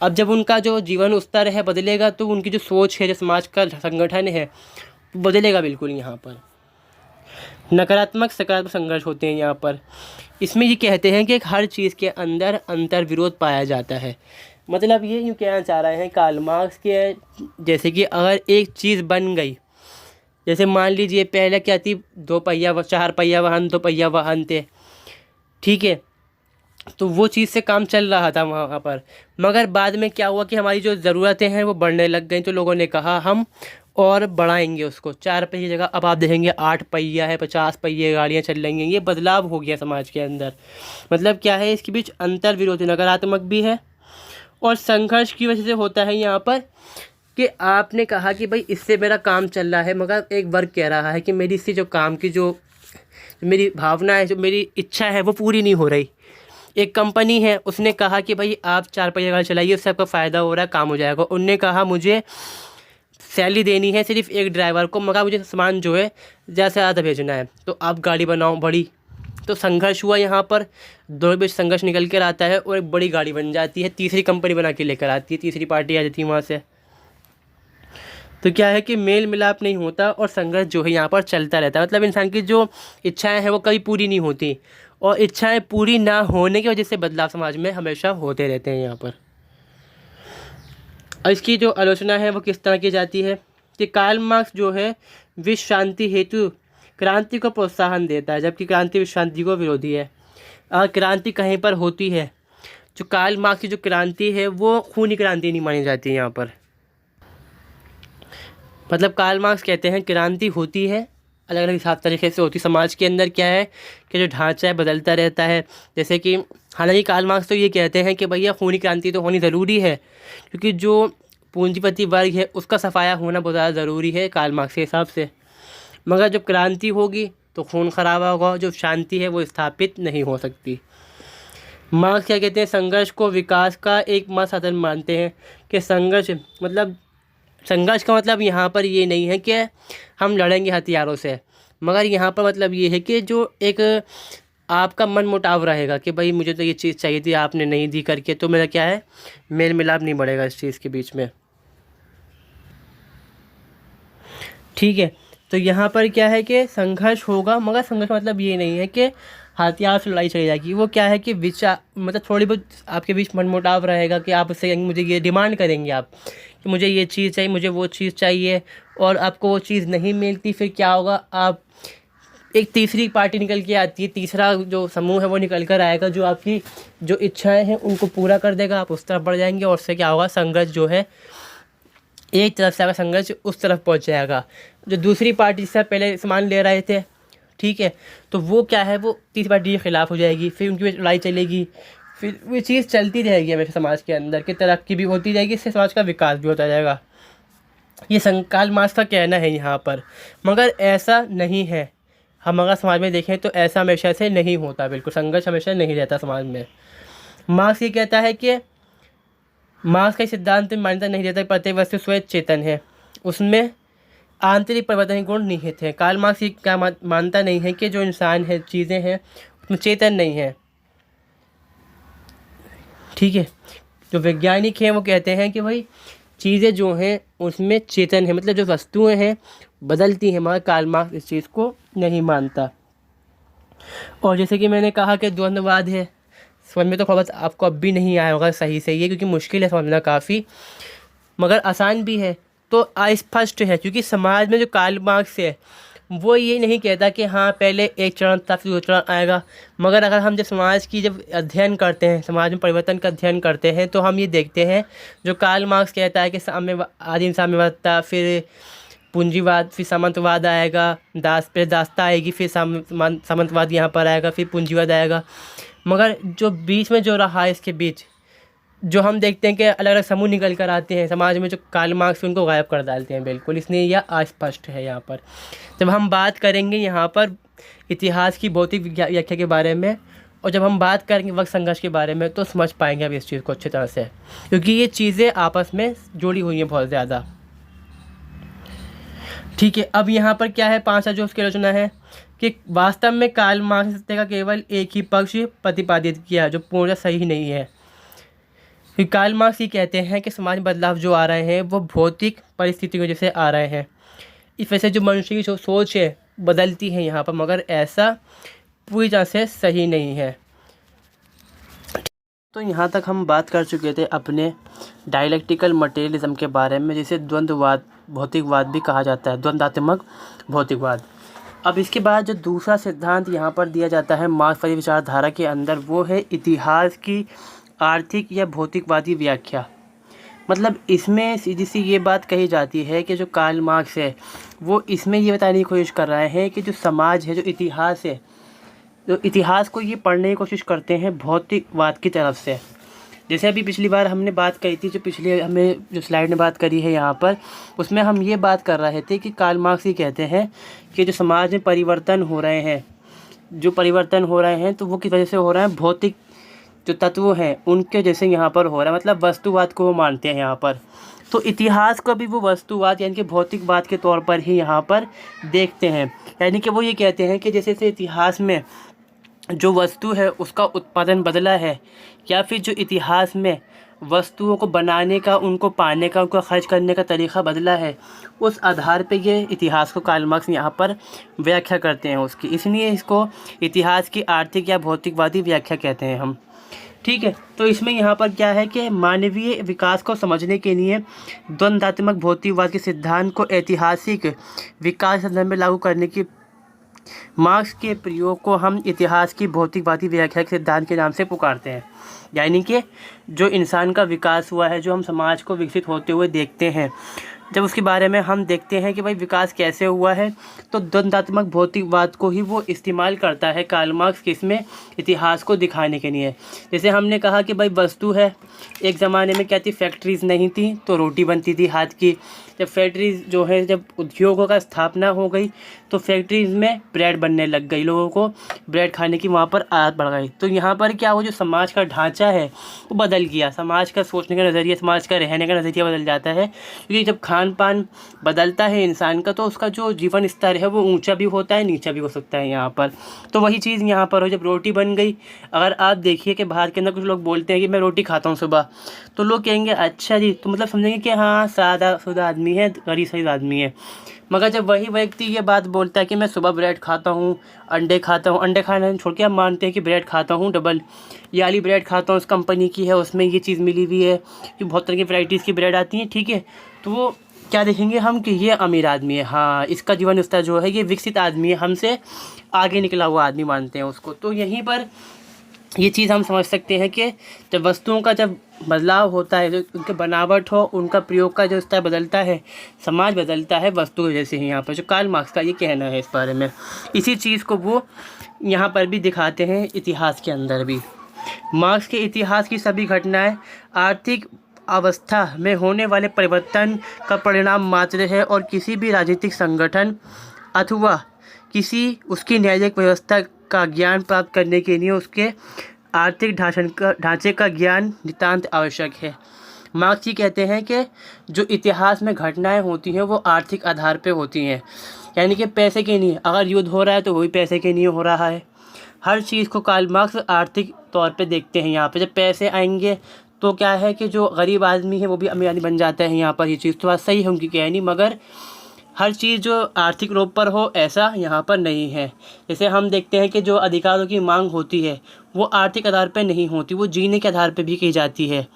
S1: अब जब उनका जो जीवन स्तर है बदलेगा तो उनकी जो सोच है, जो समाज का संगठन है बदलेगा बिल्कुल। यहाँ पर नकारात्मक सकारात्मक संघर्ष होते हैं यहाँ पर। इसमें ये कहते हैं कि हर चीज़ के अंदर अंतर विरोध पाया जाता है, मतलब ये यूँ कहना चाह रहे हैं कार्ल मार्क्स के, जैसे कि अगर एक चीज़ बन गई, जैसे मान लीजिए पहले क्या थी, 2 पहिया 4 पहिया वाहन 2 पहिया वाहन थे, ठीक है, तो वो चीज़ से काम चल रहा था वहाँ पर। मगर बाद में क्या हुआ कि हमारी जो ज़रूरतें हैं वो बढ़ने लग गई, तो लोगों ने कहा हम और बढ़ाएंगे उसको, 4 पहिए जगह अब आप देखेंगे 8 पहिया है, 50 पहिए गाड़ियाँ चल रही हैं। ये बदलाव हो गया समाज के अंदर। मतलब क्या है, इसके बीच अंतर विरोधी नकारात्मक भी है, और संघर्ष की वजह से होता है यहाँ पर कि आपने कहा कि भाई इससे मेरा काम चल रहा है, मगर एक वर्ग कह रहा है कि मेरी इससे जो काम की जो मेरी भावना है, जो मेरी इच्छा है वो पूरी नहीं हो रही। एक कंपनी है, उसने कहा कि भाई आप 4 पहिया गाड़ी चलाइए, उससे आपका फ़ायदा हो रहा है, काम हो जाएगा। उनने कहा मुझे सैलरी देनी है सिर्फ एक ड्राइवर को, मगर मुझे सामान जो है ज़्यादा से ज़्यादा भेजना है, तो आप गाड़ी बनाओ बड़ी। तो संघर्ष हुआ यहाँ पर, दोनों बीच संघर्ष निकल कर आता है और एक बड़ी गाड़ी बन जाती है, तीसरी कंपनी बना के लेकर आती है, तीसरी पार्टी आ जाती है वहाँ से। तो क्या है कि मेल मिलाप नहीं होता और संघर्ष जो है यहाँ पर चलता रहता है। मतलब इंसान की जो इच्छाएं हैं वो कभी पूरी नहीं होती, और इच्छाएं पूरी ना होने की वजह से बदलाव समाज में हमेशा होते रहते हैं यहाँ पर। और इसकी जो आलोचना है वो किस तरह की जाती है कि कार्ल मार्क्स जो है विश्व शांति हेतु क्रांति को प्रोत्साहन देता है, जबकि क्रांति विश्व शांति को विरोधी है। अगर क्रांति कहीं पर होती है, जो कार्ल मार्क्स की जो क्रांति है वो खूनी क्रांति नहीं मानी जाती है यहाँ पर। मतलब कार्ल मार्क्स कहते हैं क्रांति होती है, अलग अलग हिसाब तरीके से होती। समाज के अंदर क्या है कि जो ढांचा है बदलता रहता है। जैसे कि हालांकि कार्ल मार्क्स तो ये कहते हैं कि भैया खूनी क्रांति तो होनी ज़रूरी है, क्योंकि जो पूंजीपति वर्ग है उसका सफाया होना बहुत ज़्यादा ज़रूरी है कार्ल मार्क्स के हिसाब से। मगर जब क्रांति होगी तो खून खराबा होगा, जो शांति है वो स्थापित नहीं हो सकती। मार्क्स क्या कहते हैं, संघर्ष को विकास का एकमात्र साधन मानते हैं। कि संघर्ष का मतलब यहाँ पर ये नहीं है कि हम लड़ेंगे हथियारों से, मगर यहाँ पर मतलब ये है कि जो एक आपका मन मुटाव रहेगा कि भाई मुझे तो ये चीज़ चाहिए थी, आपने नहीं दी करके, तो मेरा क्या है, मेल मिलाप नहीं बढ़ेगा इस चीज़ के बीच में। ठीक है, तो यहाँ पर क्या है कि संघर्ष होगा, मगर संघर्ष मतलब ये नहीं है कि हथियार से लड़ाई चली जाएगी। वो क्या है कि विचार, मतलब थोड़ी बहुत आपके बीच मनमुटाव रहेगा कि आप उससे मुझे ये डिमांड करेंगे आप कि मुझे ये चीज़ चाहिए, मुझे वो चीज़ चाहिए, और आपको वो चीज़ नहीं मिलती। फिर क्या होगा, आप एक तीसरी पार्टी निकल के आती है, तीसरा जो समूह है वो निकल कर आएगा, जो आपकी जो इच्छाएँ हैं उनको पूरा कर देगा, आप उस तरफ बढ़ जाएंगे, और उससे क्या होगा, संघर्ष जो है एक तरफ से आपका संघर्ष उस तरफ पहुंच जाएगा। जो दूसरी पार्टी से पहले सामान ले रहे थे, ठीक है, तो वो क्या है, वो तीसरी पार्टी के खिलाफ हो जाएगी, फिर उनकी लड़ाई चलेगी, फिर वो चीज़ चलती रहेगी हमेशा समाज के अंदर कि तरक्की भी होती जाएगी, इससे समाज का विकास भी होता जाएगा। ये कार्ल मार्क्स का कहना है यहाँ पर, मगर ऐसा नहीं है। हम अगर समाज में देखें तो ऐसा हमेशा से नहीं होता, बिल्कुल संघर्ष हमेशा नहीं रहता समाज में। मार्क्स ये कहता है कि मार्क्स का सिद्धांत में मान्यता नहीं देता प्रत्येक वस्तु स्वयं चेतन है, उसमें आंतरिक परिवर्तन गुण निहित है। कार्ल मार्क्स ये क्या मानता नहीं है कि जो इंसान है, चीज़ें हैं, उसमें चेतन नहीं है। ठीक है, जो वैज्ञानिक हैं वो कहते हैं कि भाई चीज़ें जो हैं उसमें चेतन है, मतलब जो वस्तुएं हैं बदलती हैं, मगर कार्ल मार्क्स इस चीज़ को नहीं मानता। और जैसे कि मैंने कहा कि द्वंद्ववाद है, समझ में तो खबर आपको अब भी नहीं आया होगा सही से ये, क्योंकि मुश्किल है समझना काफ़ी, मगर आसान भी है। तो अस्पष्ट है, क्योंकि समाज में जो कार्ल मार्क्स है वो ये नहीं कहता कि हाँ पहले एक चरण था फिर दूसरा चरण आएगा, मगर अगर हम जब अध्ययन करते हैं, समाज में परिवर्तन का अध्ययन करते हैं, तो हम ये देखते हैं जो कार्ल मार्क्स कहता है कि आदिम साम्यवाद, फिर पूंजीवाद, फिर सामंतवाद आएगा, दासता आएगी, फिर सामंतवाद यहाँ पर आएगा, फिर पूंजीवाद आएगा। मगर जो बीच में जो रहा है, इसके बीच जो हम देखते हैं कि अलग अलग समूह निकल कर आते हैं समाज में, जो कार्ल मार्क्स उनको गायब कर डालते हैं बिल्कुल, इसलिए यह अस्पष्ट है यहाँ पर। जब हम बात करेंगे यहाँ पर इतिहास की भौतिक व्याख्या के बारे में, और जब हम बात करेंगे वक्त संघर्ष के बारे में, तो समझ पाएंगे अब इस चीज़ को अच्छी तरह से, क्योंकि ये चीज़ें आपस में जुड़ी हुई हैं बहुत ज़्यादा। ठीक है, अब यहाँ पर क्या है, पांचवा जो उसकी आलोचना है कि वास्तव में कार्ल मार्क्स ने सत्य का केवल एक ही पक्ष प्रतिपादित किया है, जो पूर्ण सही नहीं है। कार्ल मार्क्स ये कहते हैं कि समाज में बदलाव जो आ रहे हैं वो भौतिक परिस्थितियों की वजह से आ रहे हैं, इस वजह से जो मनुष्य की जो सोच है बदलती है यहाँ पर, मगर ऐसा पूरी तरह से सही नहीं है। तो यहाँ तक हम बात कर चुके थे अपने डायलेक्टिकल मटेरियलिज्म के बारे में, जिसे द्वंद्ववाद भौतिकवाद भी कहा जाता है, द्वंद्वात्मक भौतिकवाद। अब इसके बाद जो दूसरा सिद्धांत यहाँ पर दिया जाता है मार्क्सवादी विचारधारा के अंदर, वो है इतिहास की आर्थिक या भौतिकवादी व्याख्या। मतलब इसमें सीधी सी ये बात कही जाती है कि जो कार्ल मार्क्स है वो इसमें ये बताने की कोशिश कर रहे हैं कि जो समाज है, जो इतिहास है, जो इतिहास को ये पढ़ने की कोशिश करते हैं भौतिकवाद की तरफ से। जैसे अभी पिछली बार हमने बात करी थी, जो पिछले हमें जो स्लाइड में बात करी है यहाँ पर, उसमें हम ये बात कर रहे थे कि कार्ल मार्क्स ये कहते हैं कि जो समाज में परिवर्तन हो रहे हैं, तो वो किस वजह से हो रहे हैं, भौतिक जो तत्व हैं उनके जैसे यहाँ पर हो रहा है। मतलब वस्तुवाद को वो मानते हैं यहाँ पर, तो इतिहास को भी वो वस्तुवाद यानी कि भौतिकवाद के तौर पर ही यहाँ पर देखते हैं। यानी कि वो ये कहते हैं कि जैसे से इतिहास में जो वस्तु है उसका उत्पादन बदला है, या फिर जो इतिहास में वस्तुओं को बनाने का, उनको पाने का, उनको खर्च करने का तरीक़ा बदला है, उस आधार पे ये इतिहास को कार्ल मार्क्स यहाँ पर व्याख्या करते हैं उसकी। इसलिए इसको इतिहास की आर्थिक या भौतिकवादी व्याख्या कहते हैं हम। ठीक है, तो इसमें यहाँ पर क्या है कि मानवीय विकास को समझने के लिए द्वंद्वात्मक भौतिकवाद के सिद्धांत को ऐतिहासिक विकास संदर्भ में लागू करने की मार्क्स के प्रयोग को हम इतिहास की भौतिकवादी व्याख्या के सिद्धांत के नाम से पुकारते हैं। यानी कि जो इंसान का विकास हुआ है, जो हम समाज को विकसित होते हुए देखते हैं, जब उसके बारे में हम देखते हैं कि भाई विकास कैसे हुआ है, तो द्वंद्वात्मक भौतिकवाद को ही वो इस्तेमाल करता है कार्ल मार्क्स किसमें, इतिहास को दिखाने के लिए। जैसे हमने कहा कि भाई वस्तु है, एक ज़माने में क्या थी, फैक्ट्रीज़ नहीं थी तो रोटी बनती थी हाथ की। जब फैक्ट्रीज़ जो है, जब उद्योगों का स्थापना हो गई तो फैक्ट्रीज़ में ब्रेड बनने लग गई, लोगों को ब्रेड खाने की वहाँ पर आदत बढ़ गई। तो यहाँ पर क्या, वो जो समाज का ढांचा है वो बदल गया, समाज का सोचने का नज़रिया, समाज का रहने का नज़रिया बदल जाता है। क्योंकि जब खान पान बदलता है इंसान का, तो उसका जो जीवन स्तर है वो ऊंचा भी होता है, नीचा भी हो सकता है यहाँ पर। तो वही चीज़ यहाँ पर हो, जब रोटी बन गई, अगर आप देखिए कि बाहर के अंदर कुछ लोग बोलते हैं कि मैं रोटी खाता हूँ सुबह, तो लोग कहेंगे अच्छा जी, तो मतलब समझेंगे कि हाँ सादा सुदा आदमी है, गरीब सही आदमी है। मगर जब वही व्यक्ति ये बात बोलता है कि मैं सुबह ब्रेड खाता हूँ, अंडे खाता हूँ, अंडे खाना छोड़ के हम मानते हैं कि ब्रेड खाता हूँ डबल, ये वाली ब्रेड खाता हूँ, उस कंपनी की है, उसमें ये चीज़ मिली हुई है, कि बहुत तरह की वैराइटीज़ की ब्रेड आती हैं, ठीक है, तो वो क्या देखेंगे हम कि ये अमीर आदमी है, हाँ इसका जीवन स्तर जो है ये विकसित आदमी है, हमसे आगे निकला हुआ आदमी मानते हैं उसको। तो यहीं पर ये चीज़ हम समझ सकते हैं कि जब वस्तुओं का जब बदलाव होता है, जो उनके बनावट हो, उनका प्रयोग का जो स्तर बदलता है, समाज बदलता है वस्तु जैसे ही। यहाँ पर जो कार्ल मार्क्स का ये कहना है इस बारे में, इसी चीज़ को वो यहाँ पर भी दिखाते हैं इतिहास के अंदर भी। मार्क्स के इतिहास की सभी घटनाएं आर्थिक अवस्था में होने वाले परिवर्तन का परिणाम मात्र है, और किसी भी राजनीतिक संगठन अथवा किसी उसकी न्यायिक व्यवस्था का ज्ञान प्राप्त करने के लिए उसके आर्थिक ढांचे का ज्ञान नितांत आवश्यक है। मार्क्स ये कहते हैं कि जो इतिहास में घटनाएं होती हैं वो आर्थिक आधार पे होती हैं, यानी कि पैसे के नहीं। अगर युद्ध हो रहा है तो वही पैसे के लिए हो रहा है। हर चीज़ को कार्ल मार्क्स आर्थिक तौर पे देखते हैं। यहाँ पे जब पैसे आएंगे तो क्या है कि जो गरीब आदमी है वो भी अमीर आदमी बन जाता है। यहाँ पर ये चीज़ तो बात सही है उनकी कहनी, मगर हर चीज़ जो आर्थिक रूप पर हो ऐसा यहाँ पर नहीं है। जैसे हम देखते हैं कि जो अधिकारों की मांग होती है वो आर्थिक आधार पर नहीं होती, वो जीने के आधार पर भी की जाती है।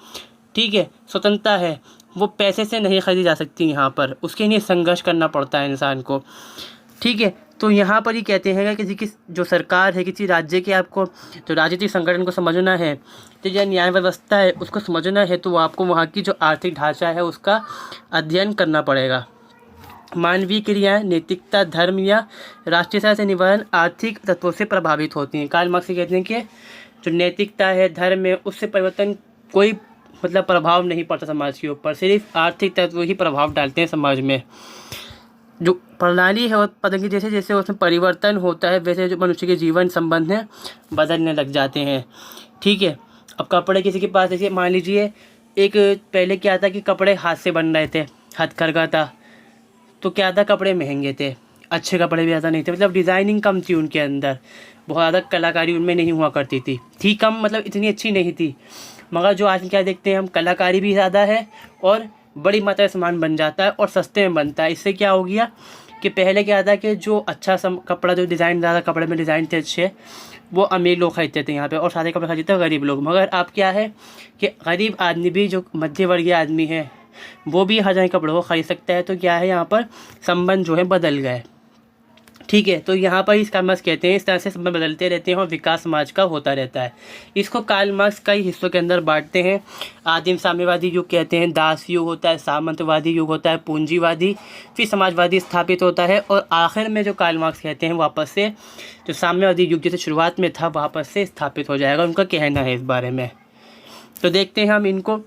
S1: ठीक है, स्वतंत्रता है वो पैसे से नहीं खरीदी जा सकती यहाँ पर, उसके लिए संघर्ष करना पड़ता है इंसान को। ठीक है, तो यहाँ पर ही कहते हैं कि किसी जो सरकार है, किसी राज्य के आपको जो राजनीतिक संगठन को समझना है, तो जो न्याय व्यवस्था है उसको समझना है, तो आपको वहाँ की जो आर्थिक ढांचा है उसका अध्ययन करना पड़ेगा। मानवीय क्रियाएं, नैतिकता, धर्म या राष्ट्रीयता से निवारण आर्थिक तत्वों से प्रभावित होती हैं। कार्ल मार्क्स कहते हैं कि जो नैतिकता है, धर्म है, उससे परिवर्तन कोई मतलब प्रभाव नहीं पड़ता समाज के ऊपर, सिर्फ आर्थिक तत्व ही प्रभाव डालते हैं समाज में। जो प्रणाली है उत्पादन की, जैसे जैसे उसमें परिवर्तन होता है वैसे जो मनुष्य के जीवन संबंध हैं बदलने लग जाते हैं। ठीक है, अब कपड़े किसी के पास, जैसे मान लीजिए एक पहले क्या था कि कपड़े हाथ से बन रहे थे, हथकरघा था, तो क्या था कपड़े महंगे थे, अच्छे कपड़े भी ज़्यादा नहीं थे, मतलब डिज़ाइनिंग कम थी उनके अंदर, बहुत ज़्यादा कलाकारी उनमें नहीं हुआ करती थी कम, मतलब इतनी अच्छी नहीं थी। मगर जो आज क्या देखते हैं हम, कलाकारी भी ज़्यादा है और बड़ी मात्रा में सामान बन जाता है और सस्ते में बनता है। इससे क्या हो गया कि पहले क्या था कि जो अच्छा कपड़ा, जो डिज़ाइन ज़्यादा कपड़े में डिज़ाइन थे अच्छे, वो अमीर लोग खरीदते थे यहाँ पे, और सारे कपड़े खरीदते थे गरीब लोग। मगर अब क्या है कि गरीब आदमी भी, जो मध्य वर्गीय आदमी है, वो भी हज़ार कपड़ों को खरीद सकता है। तो क्या है, यहाँ पर संबंध जो है बदल गए। ठीक है, तो यहाँ पर इसका मार्क्स कहते हैं इस तरह से संबंध बदलते रहते हैं और विकास समाज का होता रहता है। इसको कार्ल मार्क्स कई हिस्सों के अंदर बांटते हैं। आदिम साम्यवादी युग कहते हैं, दास युग होता है, सामंतवादी युग होता है, पूंजीवादी, फिर समाजवादी स्थापित होता है, और आखिर में जो कार्ल मार्क्स कहते हैं वापस से जो साम्यवादी युग जैसे शुरुआत में था वापस से स्थापित हो जाएगा, उनका कहना है इस बारे में। तो देखते हैं हम इनको।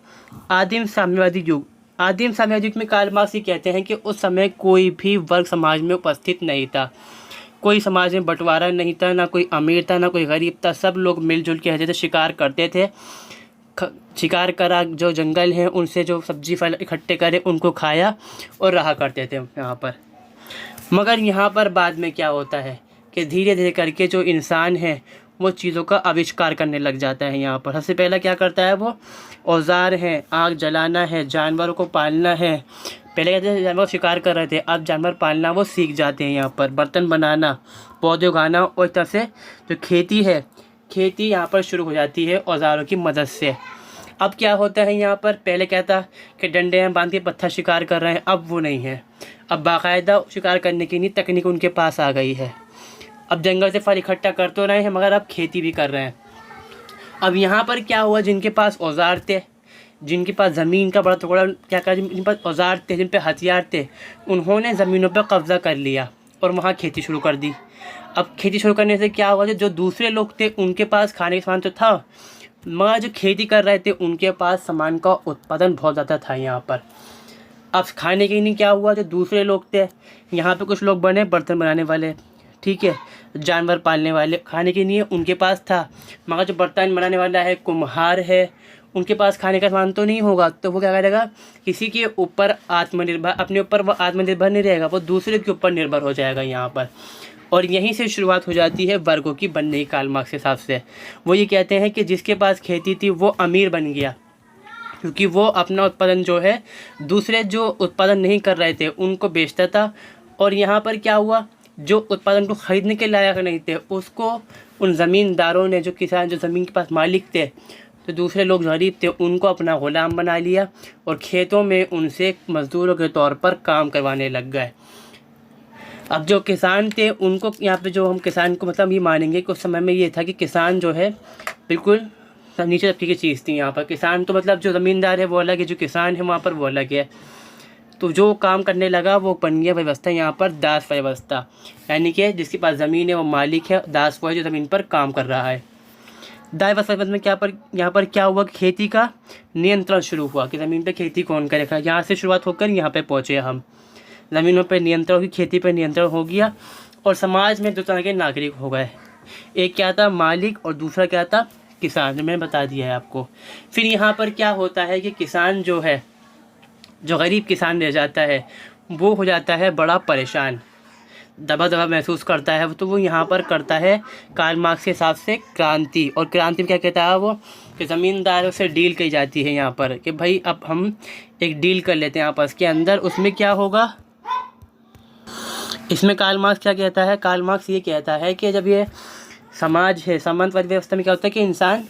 S1: आदिम साम्यवादी युग, आदिम साम्यवादी युग में कार्ल मार्क्स ये कहते हैं कि उस समय कोई भी वर्ग समाज में उपस्थित नहीं था, कोई समाज में बंटवारा नहीं था, ना कोई अमीर था ना कोई गरीब था, सब लोग मिलजुल के रहते थे, शिकार करते थे, शिकार करा, जो जंगल हैं उनसे जो सब्जी फल इकट्ठे करे उनको खाया और रहा करते थे यहाँ पर। मगर यहाँ पर बाद में क्या होता है कि धीरे धीरे करके जो इंसान है वो चीज़ों का आविष्कार करने लग जाता है। यहाँ पर सबसे पहला क्या करता है, वो औज़ार हैं, आग जलाना है, जानवरों को पालना है। पहले कहते थे जानवर शिकार कर रहे थे, अब जानवर पालना वो सीख जाते हैं। यहाँ पर बर्तन बनाना, पौधे उगाना और इस तरह से जो खेती है, खेती यहाँ पर शुरू हो जाती है औज़ारों की मदद से। अब क्या होता है यहाँ पर, पहले क्या था कि डंडे में बांध के पत्थर शिकार कर रहे हैं, अब वो नहीं है। अब बाकायदा शिकार करने की नई तकनीक उनके पास आ गई है। अब जंगल से फल इकट्ठा कर तो रहे हैं मगर अब खेती भी कर रहे हैं। अब यहाँ पर क्या हुआ, जिनके पास औज़ार थे, जिनके पास ज़मीन का बड़ा टुकड़ा क्या कहा, जिनके पास औज़ार थे, जिन पे हथियार थे, उन्होंने ज़मीनों पर कब्ज़ा कर लिया और वहाँ खेती शुरू कर दी। अब खेती शुरू करने से क्या हुआ, जो दूसरे लोग थे उनके पास खाने का सामान तो था, मगर जो खेती कर रहे थे उनके पास सामान का उत्पादन बहुत ज़्यादा था यहाँ पर। अब खाने के लिए क्या हुआ, जो दूसरे लोग थे, यहाँ पे कुछ लोग बने बर्तन बनाने वाले, ठीक है, जानवर पालने वाले, खाने के लिए उनके पास था, मगर जो बर्तन बनाने वाला है, कुम्हार है, उनके पास खाने का सामान तो नहीं होगा, तो वो क्या करेगा, किसी के ऊपर आत्मनिर्भर, अपने ऊपर वो आत्मनिर्भर नहीं रहेगा, वो दूसरे के ऊपर निर्भर हो जाएगा यहाँ पर। और यहीं से शुरुआत हो जाती है वर्गों की बनने की। कार्ल मार्क्स के हिसाब से वो ये कहते हैं कि जिसके पास खेती थी वो अमीर बन गया, क्योंकि वो अपना उत्पादन जो है दूसरे जो उत्पादन नहीं कर रहे थे उनको बेचता था। और यहाँ पर क्या हुआ, जो उत्पादन को ख़रीदने के लायक नहीं थे उसको उन ज़मींदारों ने, जो किसान, जो ज़मीन के पास मालिक थे, तो दूसरे लोग गरीब थे, उनको अपना ग़ुलाम बना लिया और खेतों में उनसे मज़दूरों के तौर पर काम करवाने लग गए। अब जो किसान थे उनको यहाँ पे, जो हम किसान को मतलब ये मानेंगे कि उस समय में ये था कि किसान जो है बिल्कुल नीचे तबके की चीज़ थी। यहाँ पर किसान तो मतलब जो ज़मींदार है वो अलग है, जो किसान है वहाँ पर वो अलग है। तो जो काम करने लगा वो बन गया व्यवस्था यहाँ पर दास व्यवस्था, यानी कि जिसके पास ज़मीन है वो मालिक है, दास वो है जो ज़मीन पर काम कर रहा है। दास व्यवस्था में क्या पर यहाँ पर क्या हुआ, खेती का नियंत्रण शुरू हुआ कि ज़मीन पर खेती कौन करेगा। यहाँ से शुरुआत होकर यहाँ पर पहुँचे हम, ज़मीनों पर नियंत्रण की, खेती पर नियंत्रण हो गया और समाज में दो तरह के नागरिक हो गए। एक क्या था, मालिक, और दूसरा क्या था, किसान, जो मैंने बता दिया है आपको। फिर यहाँ पर क्या होता है कि किसान जो है, जो गरीब किसान रह जाता है, वो हो जाता है बड़ा परेशान, दबा दबा महसूस करता है। तो वो यहाँ पर करता है कार्ल मार्क्स के हिसाब से क्रांति। और क्रांति में क्या कहता है वो, कि ज़मींदारों से डील की जाती है यहाँ पर कि भाई अब हम एक डील कर लेते हैं आपस के अंदर। उसमें क्या होगा, इसमें कार्ल मार्क्स क्या कहता है, कार्ल मार्क्स ये कहता है कि जब ये समाज है, सामंतवादी व्यवस्था में क्या होता है कि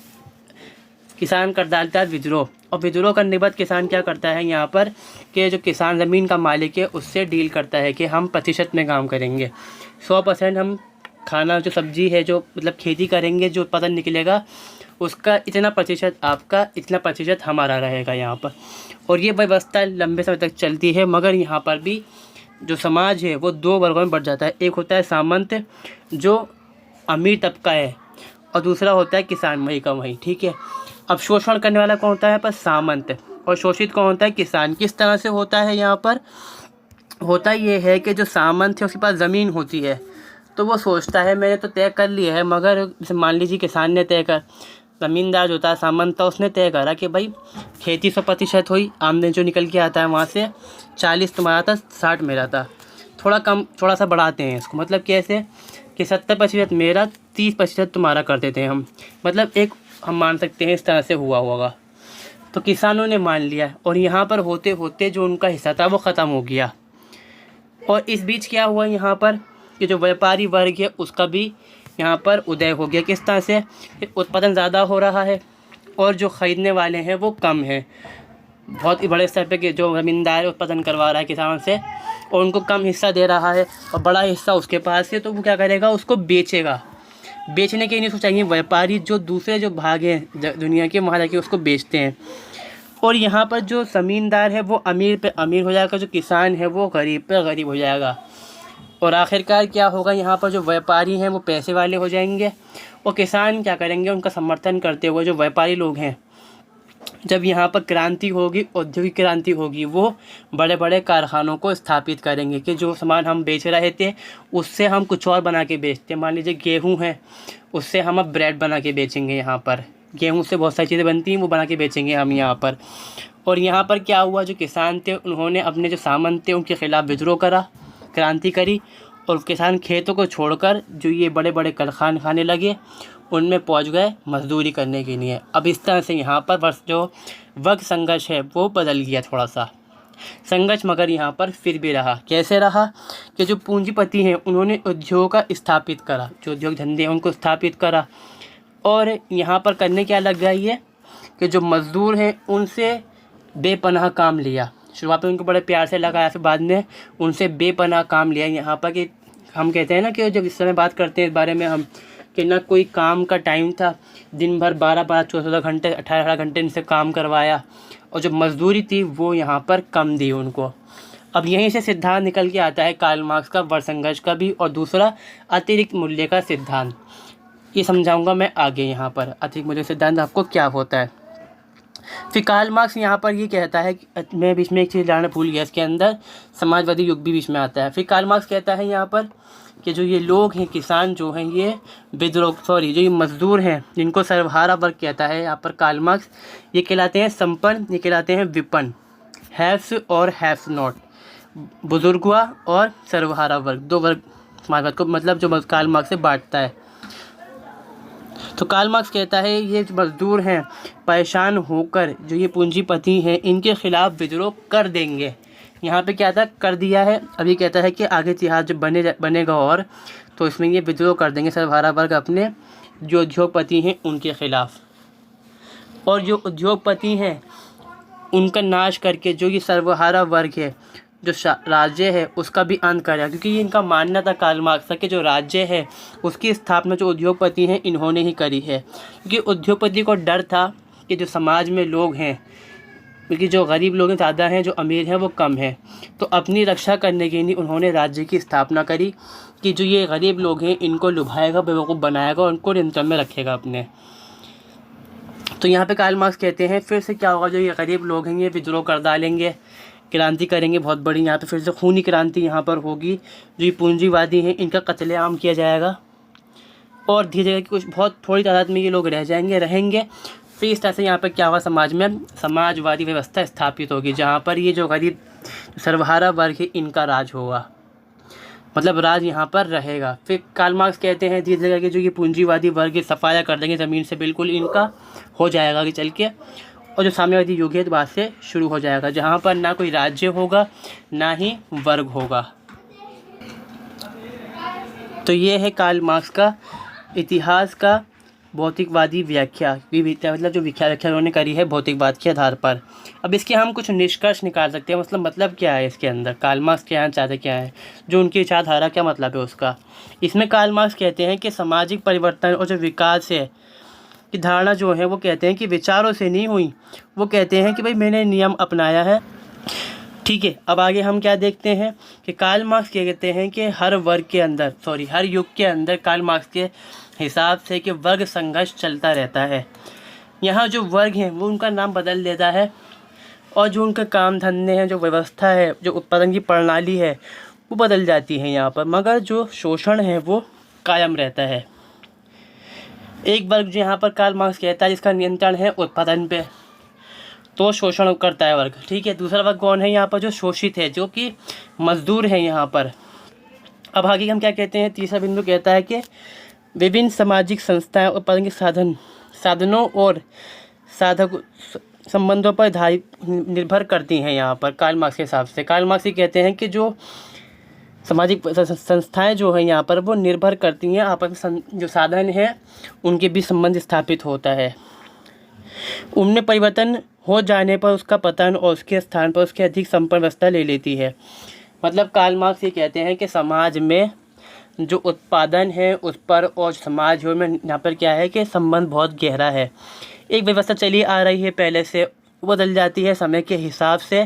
S1: किसान कर डालता है विद्रोह, और विद्रोह करने के बाद किसान क्या करता है यहाँ पर कि जो किसान ज़मीन का मालिक है उससे डील करता है कि हम प्रतिशत में काम करेंगे, 100% हम खाना, जो सब्जी है, जो मतलब खेती करेंगे, जो उत्पादन निकलेगा उसका इतना प्रतिशत आपका, इतना प्रतिशत हमारा रहेगा यहाँ पर। और ये व्यवस्था लंबे समय तक चलती है। मगर यहाँ पर भी जो समाज है वो दो वर्गों में बढ़ जाता है। एक होता है सामंत, जो अमीर तबका है, और दूसरा होता है किसान, वही का वही, ठीक है। अब शोषण करने वाला कौन होता है पर सामंत, और शोषित कौन होता है, किसान। किस तरह से होता है यहाँ पर, होता ये है कि जो सामंत है उसके पास ज़मीन होती है तो वो सोचता है मैंने तो तय कर लिया है, मगर जैसे मान लीजिए किसान ने तय कर, ज़मींदार जो था, सामंत था, उसने तय करा कि भाई खेती 100% हुई, आमदनी जो निकल के आता है वहाँ से 40 तुम्हारा था, 60 मेरा था, थोड़ा कम, थोड़ा सा बढ़ाते हैं इसको, मतलब कैसे कि 70% मेरा, 30% तुम्हारा कर देते हैं हम, मतलब एक हम मान सकते हैं इस तरह से हुआ होगा। तो किसानों ने मान लिया और यहाँ पर होते होते जो उनका हिस्सा था वो ख़त्म हो गया। और इस बीच क्या हुआ यहाँ पर कि जो व्यापारी वर्ग है उसका भी यहाँ पर उदय हो गया। किस तरह से, उत्पादन ज़्यादा हो रहा है और जो ख़रीदने वाले हैं वो कम है। बहुत ही बड़े स्तर पे कि जो ज़मींदार उत्पादन करवा रहा है किसानों से और उनको कम हिस्सा दे रहा है और बड़ा हिस्सा उसके पास है, तो वो क्या करेगा, उसको बेचेगा। बेचने के लिए सोचेंगे व्यापारी, जो दूसरे जो भाग हैं दुनिया के, वहाँ जाके उसको बेचते हैं। और यहाँ पर जो ज़मींदार है वो अमीर पे अमीर हो जाएगा, जो किसान है वो गरीब पे गरीब हो जाएगा। और आखिरकार क्या होगा, यहाँ पर जो व्यापारी हैं वो पैसे वाले हो जाएंगे और किसान क्या करेंगे, उनका समर्थन करते हुए जो व्यापारी लोग हैं, जब यहाँ पर क्रांति होगी, औद्योगिक क्रांति होगी, वो बड़े बड़े कारखानों को स्थापित करेंगे कि जो सामान हम बेच रहे थे उससे हम कुछ और बना के बेचते हैं। मान लीजिए गेहूँ है, उससे हम अब ब्रेड बना के बेचेंगे यहाँ पर, गेहूँ से बहुत सारी चीज़ें बनती हैं, वो बना के बेचेंगे हम यहाँ पर। और यहाँ पर क्या हुआ, जो किसान थे उन्होंने अपने जो सामंत थे उनके खिलाफ़ विद्रोह करा, क्रांति करी, और किसान खेतों को छोड़कर जो ये बड़े बड़े कारखाने लगे उनमें पहुँच गए मजदूरी करने के लिए। अब इस तरह से यहाँ पर जो वर्ग संघर्ष है वो बदल गया थोड़ा सा संघर्ष, मगर यहाँ पर फिर भी रहा। कैसे रहा कि जो पूंजीपति हैं उन्होंने उद्योग का स्थापित करा, जो उद्योग धंधे हैं उनको स्थापित करा, और यहाँ पर करने क्या लग गई है कि जो मज़दूर हैं उनसे बेपनाह काम लिया। शुरुआत में उनको बड़े प्यार से लगाया, फिर बाद में उनसे बेपनाह काम लिया। यहाँ पर कि हम कहते हैं ना कि जब इस समय बात करते हैं इस बारे में हम कि ना कोई काम का टाइम था, दिन भर 12-12, 14 घंटे, 18 घंटे इनसे काम करवाया, और जो मजदूरी थी वो यहाँ पर कम दी उनको। अब यहीं से सिद्धांत निकल के आता है कार्ल मार्क्स का, वर्ग संघर्ष का भी, और दूसरा अतिरिक्त मूल्य का सिद्धांत। ये समझाऊंगा मैं आगे यहाँ पर अतिरिक्त मूल्य सिद्धांत आपको क्या होता है। फिर कार्ल मार्क्स यहाँ पर ये कहता है कि मैं बीच में एक चीज़ लाना भूल गया, इसके अंदर समाजवादी युग भी बीच में आता है। फिर कार्ल मार्क्स कहता है यहाँ पर कि जो ये लोग हैं, किसान जो हैं, ये जो ये मज़दूर हैं जिनको सर्वहारा वर्ग कहता है यहाँ पर कार्ल मार्क्स, ये कहलाते हैं संपन्न, ये कहलाते हैं विपन्न, हैव्स और हैव्स नॉट, बुजुर्गवा और सर्वहारा वर्ग, दो वर्ग समाजवाद को मतलब जो कार्ल मार्क्स से बांटता है। तो कार्ल मार्क्स कहता है ये जो मज़दूर हैं परेशान होकर जो ये पूंजीपति हैं इनके खिलाफ़ विद्रोह कर देंगे। यहाँ पे क्या था, कर दिया है। अभी कहता है कि आगे इतिहास जब बनेगा और तो इसमें ये विद्रोह कर देंगे सर्वहारा वर्ग अपने जो उद्योगपति हैं उनके खिलाफ़, और जो उद्योगपति हैं उनका नाश करके जो ये सर्वहारा वर्ग है, जो राज्य है, उसका भी अंत करेगा। क्योंकि ये इनका मानना था कार्ल मार्क्स का कि जो राज्य है उसकी स्थापना जो उद्योगपति हैं इन्होंने ही करी है। क्योंकि उद्योगपति को डर था कि जो समाज में लोग हैं, क्योंकि जो गरीब लोग ज़्यादा हैं, जो अमीर हैं वो कम हैं, तो अपनी रक्षा करने के लिए उन्होंने राज्य की स्थापना करी कि जो ये गरीब लोग हैं इनको लुभाएगा, बेवकूफ़ बनाएगा और उनको नियंत्रण में रखेगा अपने। तो यहाँ पे कार्ल मार्क्स कहते हैं फिर से क्या होगा, जो ये गरीब लोग हैं ये विद्रोह कर डालेंगे, क्रांति करेंगे बहुत बड़ी, यहाँ पे फिर से खूनी क्रांति यहाँ पर होगी। जो ये पूंजीवादी हैं इनका कत्लेआम किया जाएगा, और धीरे धीरे कुछ बहुत थोड़ी तादाद में ये लोग रहेंगे। फिर इस तरह से यहाँ पर क्या होगा, समाज में समाजवादी व्यवस्था स्थापित होगी, जहाँ पर ये जो गरीब सर्वहारा वर्ग है इनका राज होगा, मतलब राज यहाँ पर रहेगा। फिर कार्ल मार्क्स कहते हैं धीरे धीरे कि जो ये पूंजीवादी वर्ग सफाया कर देंगे ज़मीन से, बिल्कुल इनका हो जाएगा आगे चल के, और जो साम्यवादी युग है बाद से शुरू हो जाएगा, जहाँ पर ना कोई राज्य होगा ना ही वर्ग होगा। तो ये है कार्ल मार्क्स का इतिहास का भौतिकवादी व्याख्या, मतलब जो व्याख्या उन्होंने करी है भौतिकवाद के आधार पर। अब इसके हम कुछ निष्कर्ष निकाल सकते हैं, मतलब क्या है इसके अंदर, कार्ल मार्क्स क्या चाहते क्या है, जो उनकी विचारधारा क्या मतलब है उसका। इसमें कार्ल मार्क्स कहते हैं कि सामाजिक परिवर्तन और जो विकास है की धारणा जो है वो कहते हैं कि विचारों से नहीं हुई, वो कहते हैं कि भाई मैंने नियम अपनाया है, ठीक है। अब आगे हम क्या देखते हैं कि कार्ल मार्क्स क्या कहते हैं कि हर युग के अंदर कार्ल मार्क्स के हिसाब से कि वर्ग संघर्ष चलता रहता है। यहाँ जो वर्ग हैं वो उनका नाम बदल देता है, और जो उनके काम धंधे हैं, जो व्यवस्था है, जो उत्पादन की प्रणाली है वो बदल जाती है यहाँ पर, मगर जो शोषण है वो कायम रहता है। एक वर्ग जो यहाँ पर कार्ल मार्क्स कहता है जिसका नियंत्रण है उत्पादन पे, तो शोषण करता है वर्ग, ठीक है। दूसरा वर्ग कौन है यहाँ पर, जो शोषित है, जो कि मजदूर है यहाँ पर। अब आगे हम क्या कहते हैं, तीसरा बिंदु कहता है कि विभिन्न सामाजिक संस्थाएं उत्पादन के साधनों और साधक संबंधों पर निर्भर करती हैं यहाँ पर कार्ल मार्क्स के हिसाब से। कार्ल मार्क्स ये कहते हैं कि जो सामाजिक संस्थाएं जो हैं यहाँ पर वो निर्भर करती हैं आपस में, जो साधन हैं उनके भी संबंध स्थापित होता है। उनमें परिवर्तन हो जाने पर उसका पतन और उसके स्थान पर उसकी अधिक संपन्न व्यवस्था ले लेती है। मतलब कार्ल मार्क्स ये कहते हैं कि समाज में जो उत्पादन है उस पर और समाज में यहाँ पर क्या है कि संबंध बहुत गहरा है। एक व्यवस्था चली आ रही है पहले से, वो बदल जाती है समय के हिसाब से,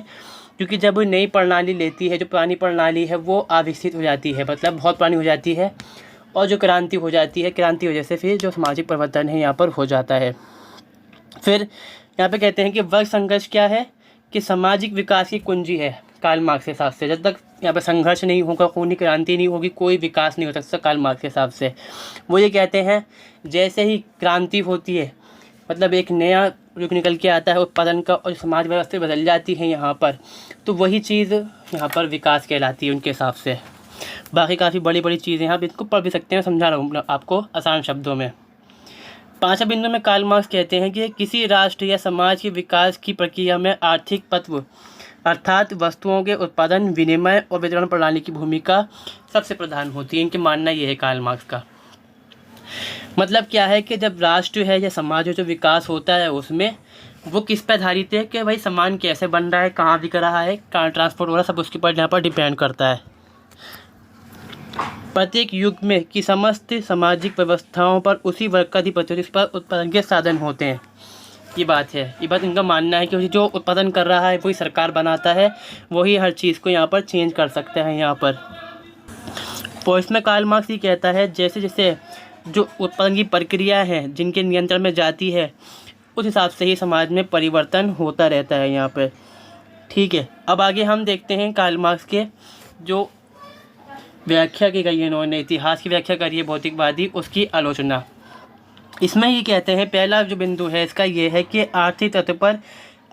S1: क्योंकि जब वो नई प्रणाली लेती है, जो पुरानी प्रणाली है वो अविकसित हो जाती है, मतलब बहुत पुरानी हो जाती है, और जो क्रांति हो जाती है, क्रांति की वजह से फिर जो सामाजिक परिवर्तन है यहाँ पर हो जाता है। फिर यहाँ पे कहते हैं कि वर्ग संघर्ष क्या है, कि सामाजिक विकास की कुंजी है कार्ल मार्क्स के हिसाब से। जब तक यहाँ पर संघर्ष नहीं होगा, खूनी क्रांति नहीं होगी, कोई विकास नहीं हो सकता कार्ल मार्क्स के हिसाब से। वो ये कहते हैं जैसे ही क्रांति होती है मतलब एक नया युग निकल के आता है उत्पादन का और समाज व्यवस्था बदल जाती है यहाँ पर, तो वही चीज़ यहाँ पर विकास कहलाती है उनके हिसाब से। बाकी काफ़ी बड़ी बड़ी चीज़ें हैं, आप इनको पढ़ भी सकते हैं, समझा रहा हूँ आपको आसान शब्दों में। 5वां बिंदु में कार्ल मार्क्स कहते हैं कि किसी राष्ट्र या समाज के विकास की प्रक्रिया में आर्थिक तत्व अर्थात वस्तुओं के उत्पादन, विनिमय और वितरण प्रणाली की भूमिका सबसे प्रधान होती है। इनके मानना ये है कार्ल मार्क्स का। मतलब क्या है कि जब राष्ट्र है या समाज में जो विकास होता है उसमें वो किस पर आधारित है कि भाई सामान कैसे बन रहा है, कहाँ बिक रहा है, कहाँ ट्रांसपोर्ट हो रहा है, सब उसके ऊपर यहाँ पर डिपेंड करता है। प्रत्येक युग में की समस्त सामाजिक व्यवस्थाओं पर उसी वर्ग का अधिपत्य जिस पर उत्पादन के साधन होते हैं। ये बात है, ये बात इनका मानना है कि जो उत्पादन कर रहा है वही सरकार बनाता है, वही हर चीज़ को यहाँ पर चेंज कर सकते हैं यहाँ पर। तो इसमें कार्ल मार्क्स ये कहता है जैसे जैसे जो उत्पादन की प्रक्रिया है जिनके नियंत्रण में जाती है उस हिसाब से ही समाज में परिवर्तन होता रहता है यहाँ पर। ठीक है, अब आगे हम देखते हैं कार्ल मार्क्स के जो व्याख्या की गई है, इन्होंने इतिहास की व्याख्या करी है भौतिकवादी, उसकी आलोचना। इसमें ये कहते हैं पहला जो बिंदु है इसका ये है कि आर्थिक तत्व पर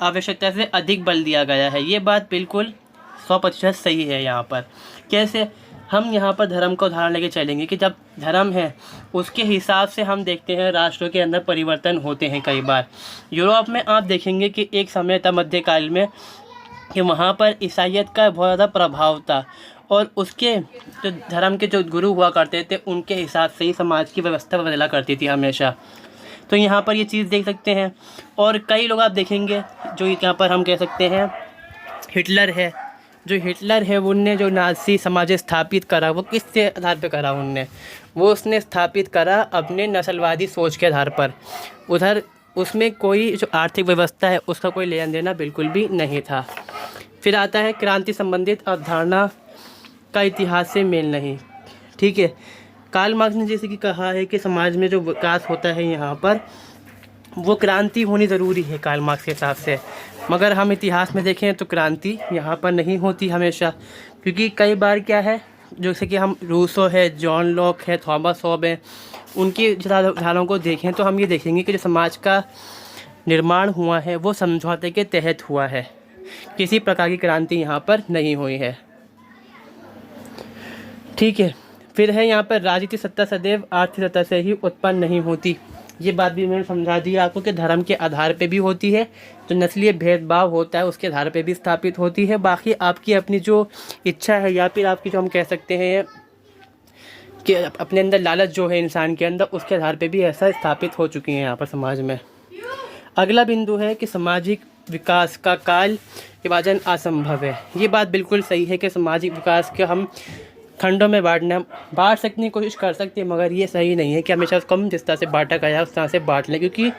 S1: आवश्यकता से अधिक बल दिया गया है। ये बात बिल्कुल 100% सही है। यहाँ पर कैसे हम यहाँ पर धर्म का उदाहरण लेके चलेंगे कि जब धर्म है उसके हिसाब से हम देखते हैं राष्ट्रों के अंदर परिवर्तन होते हैं कई बार। यूरोप में आप देखेंगे कि एक समय था मध्यकाल में कि वहाँ पर ईसाइयत का बहुत ज़्यादा प्रभाव था और उसके जो धर्म के जो गुरु हुआ करते थे उनके हिसाब से ही समाज की व्यवस्था बदला करती थी हमेशा। तो यहाँ पर ये चीज़ देख सकते हैं। और कई लोग आप देखेंगे जो यहाँ पर हम कह सकते हैं हिटलर है, जो हिटलर है उनने जो नाज़ी समाज स्थापित करा वो किसके आधार पर करा, उसने स्थापित करा अपने नस्लवादी सोच के आधार पर। उधर उसमें कोई जो आर्थिक व्यवस्था है उसका कोई लेना देना बिल्कुल भी नहीं था। फिर आता है क्रांति संबंधित अवधारणा का इतिहास से मेल नहीं। ठीक है, कार्ल मार्क्स ने जैसे कि कहा है कि समाज में जो विकास होता है यहाँ पर वो क्रांति होनी ज़रूरी है कार्ल मार्क्स के हिसाब से, मगर हम इतिहास में देखें तो क्रांति यहाँ पर नहीं होती हमेशा। क्योंकि कई बार क्या है जैसे कि हम रूसो है, जॉन लॉक है, थॉमस हॉब है, उनकी उदाहरणों को देखें तो हम ये देखेंगे कि जो समाज का निर्माण हुआ है वो समझौते के तहत हुआ है, किसी प्रकार की क्रांति यहाँ पर नहीं हुई है। ठीक है, फिर है यहाँ पर राजनीतिक सत्ता सदैव आर्थिक सत्ता से ही उत्पन्न नहीं होती। ये बात भी मैंने समझा दी आपको कि धर्म के आधार पे भी होती है, जो नस्लीय भेदभाव होता है उसके आधार पे भी स्थापित होती है। बाकी आपकी अपनी जो इच्छा है या फिर आपकी जो हम कह सकते हैं कि अपने अंदर लालच जो है इंसान के अंदर, उसके आधार पे भी ऐसा स्थापित हो चुकी है यहाँ पर समाज में। अगला बिंदु है कि सामाजिक विकास का काल विभाजन असंभव है। ये बात बिल्कुल सही है कि सामाजिक विकास के हम खंडों में बांट सकने की कोशिश कर सकते हैं, मगर ये सही नहीं है कि हमेशा उसको हम जिस तरह से बांटा गया उस तरह से बांट लें। क्योंकि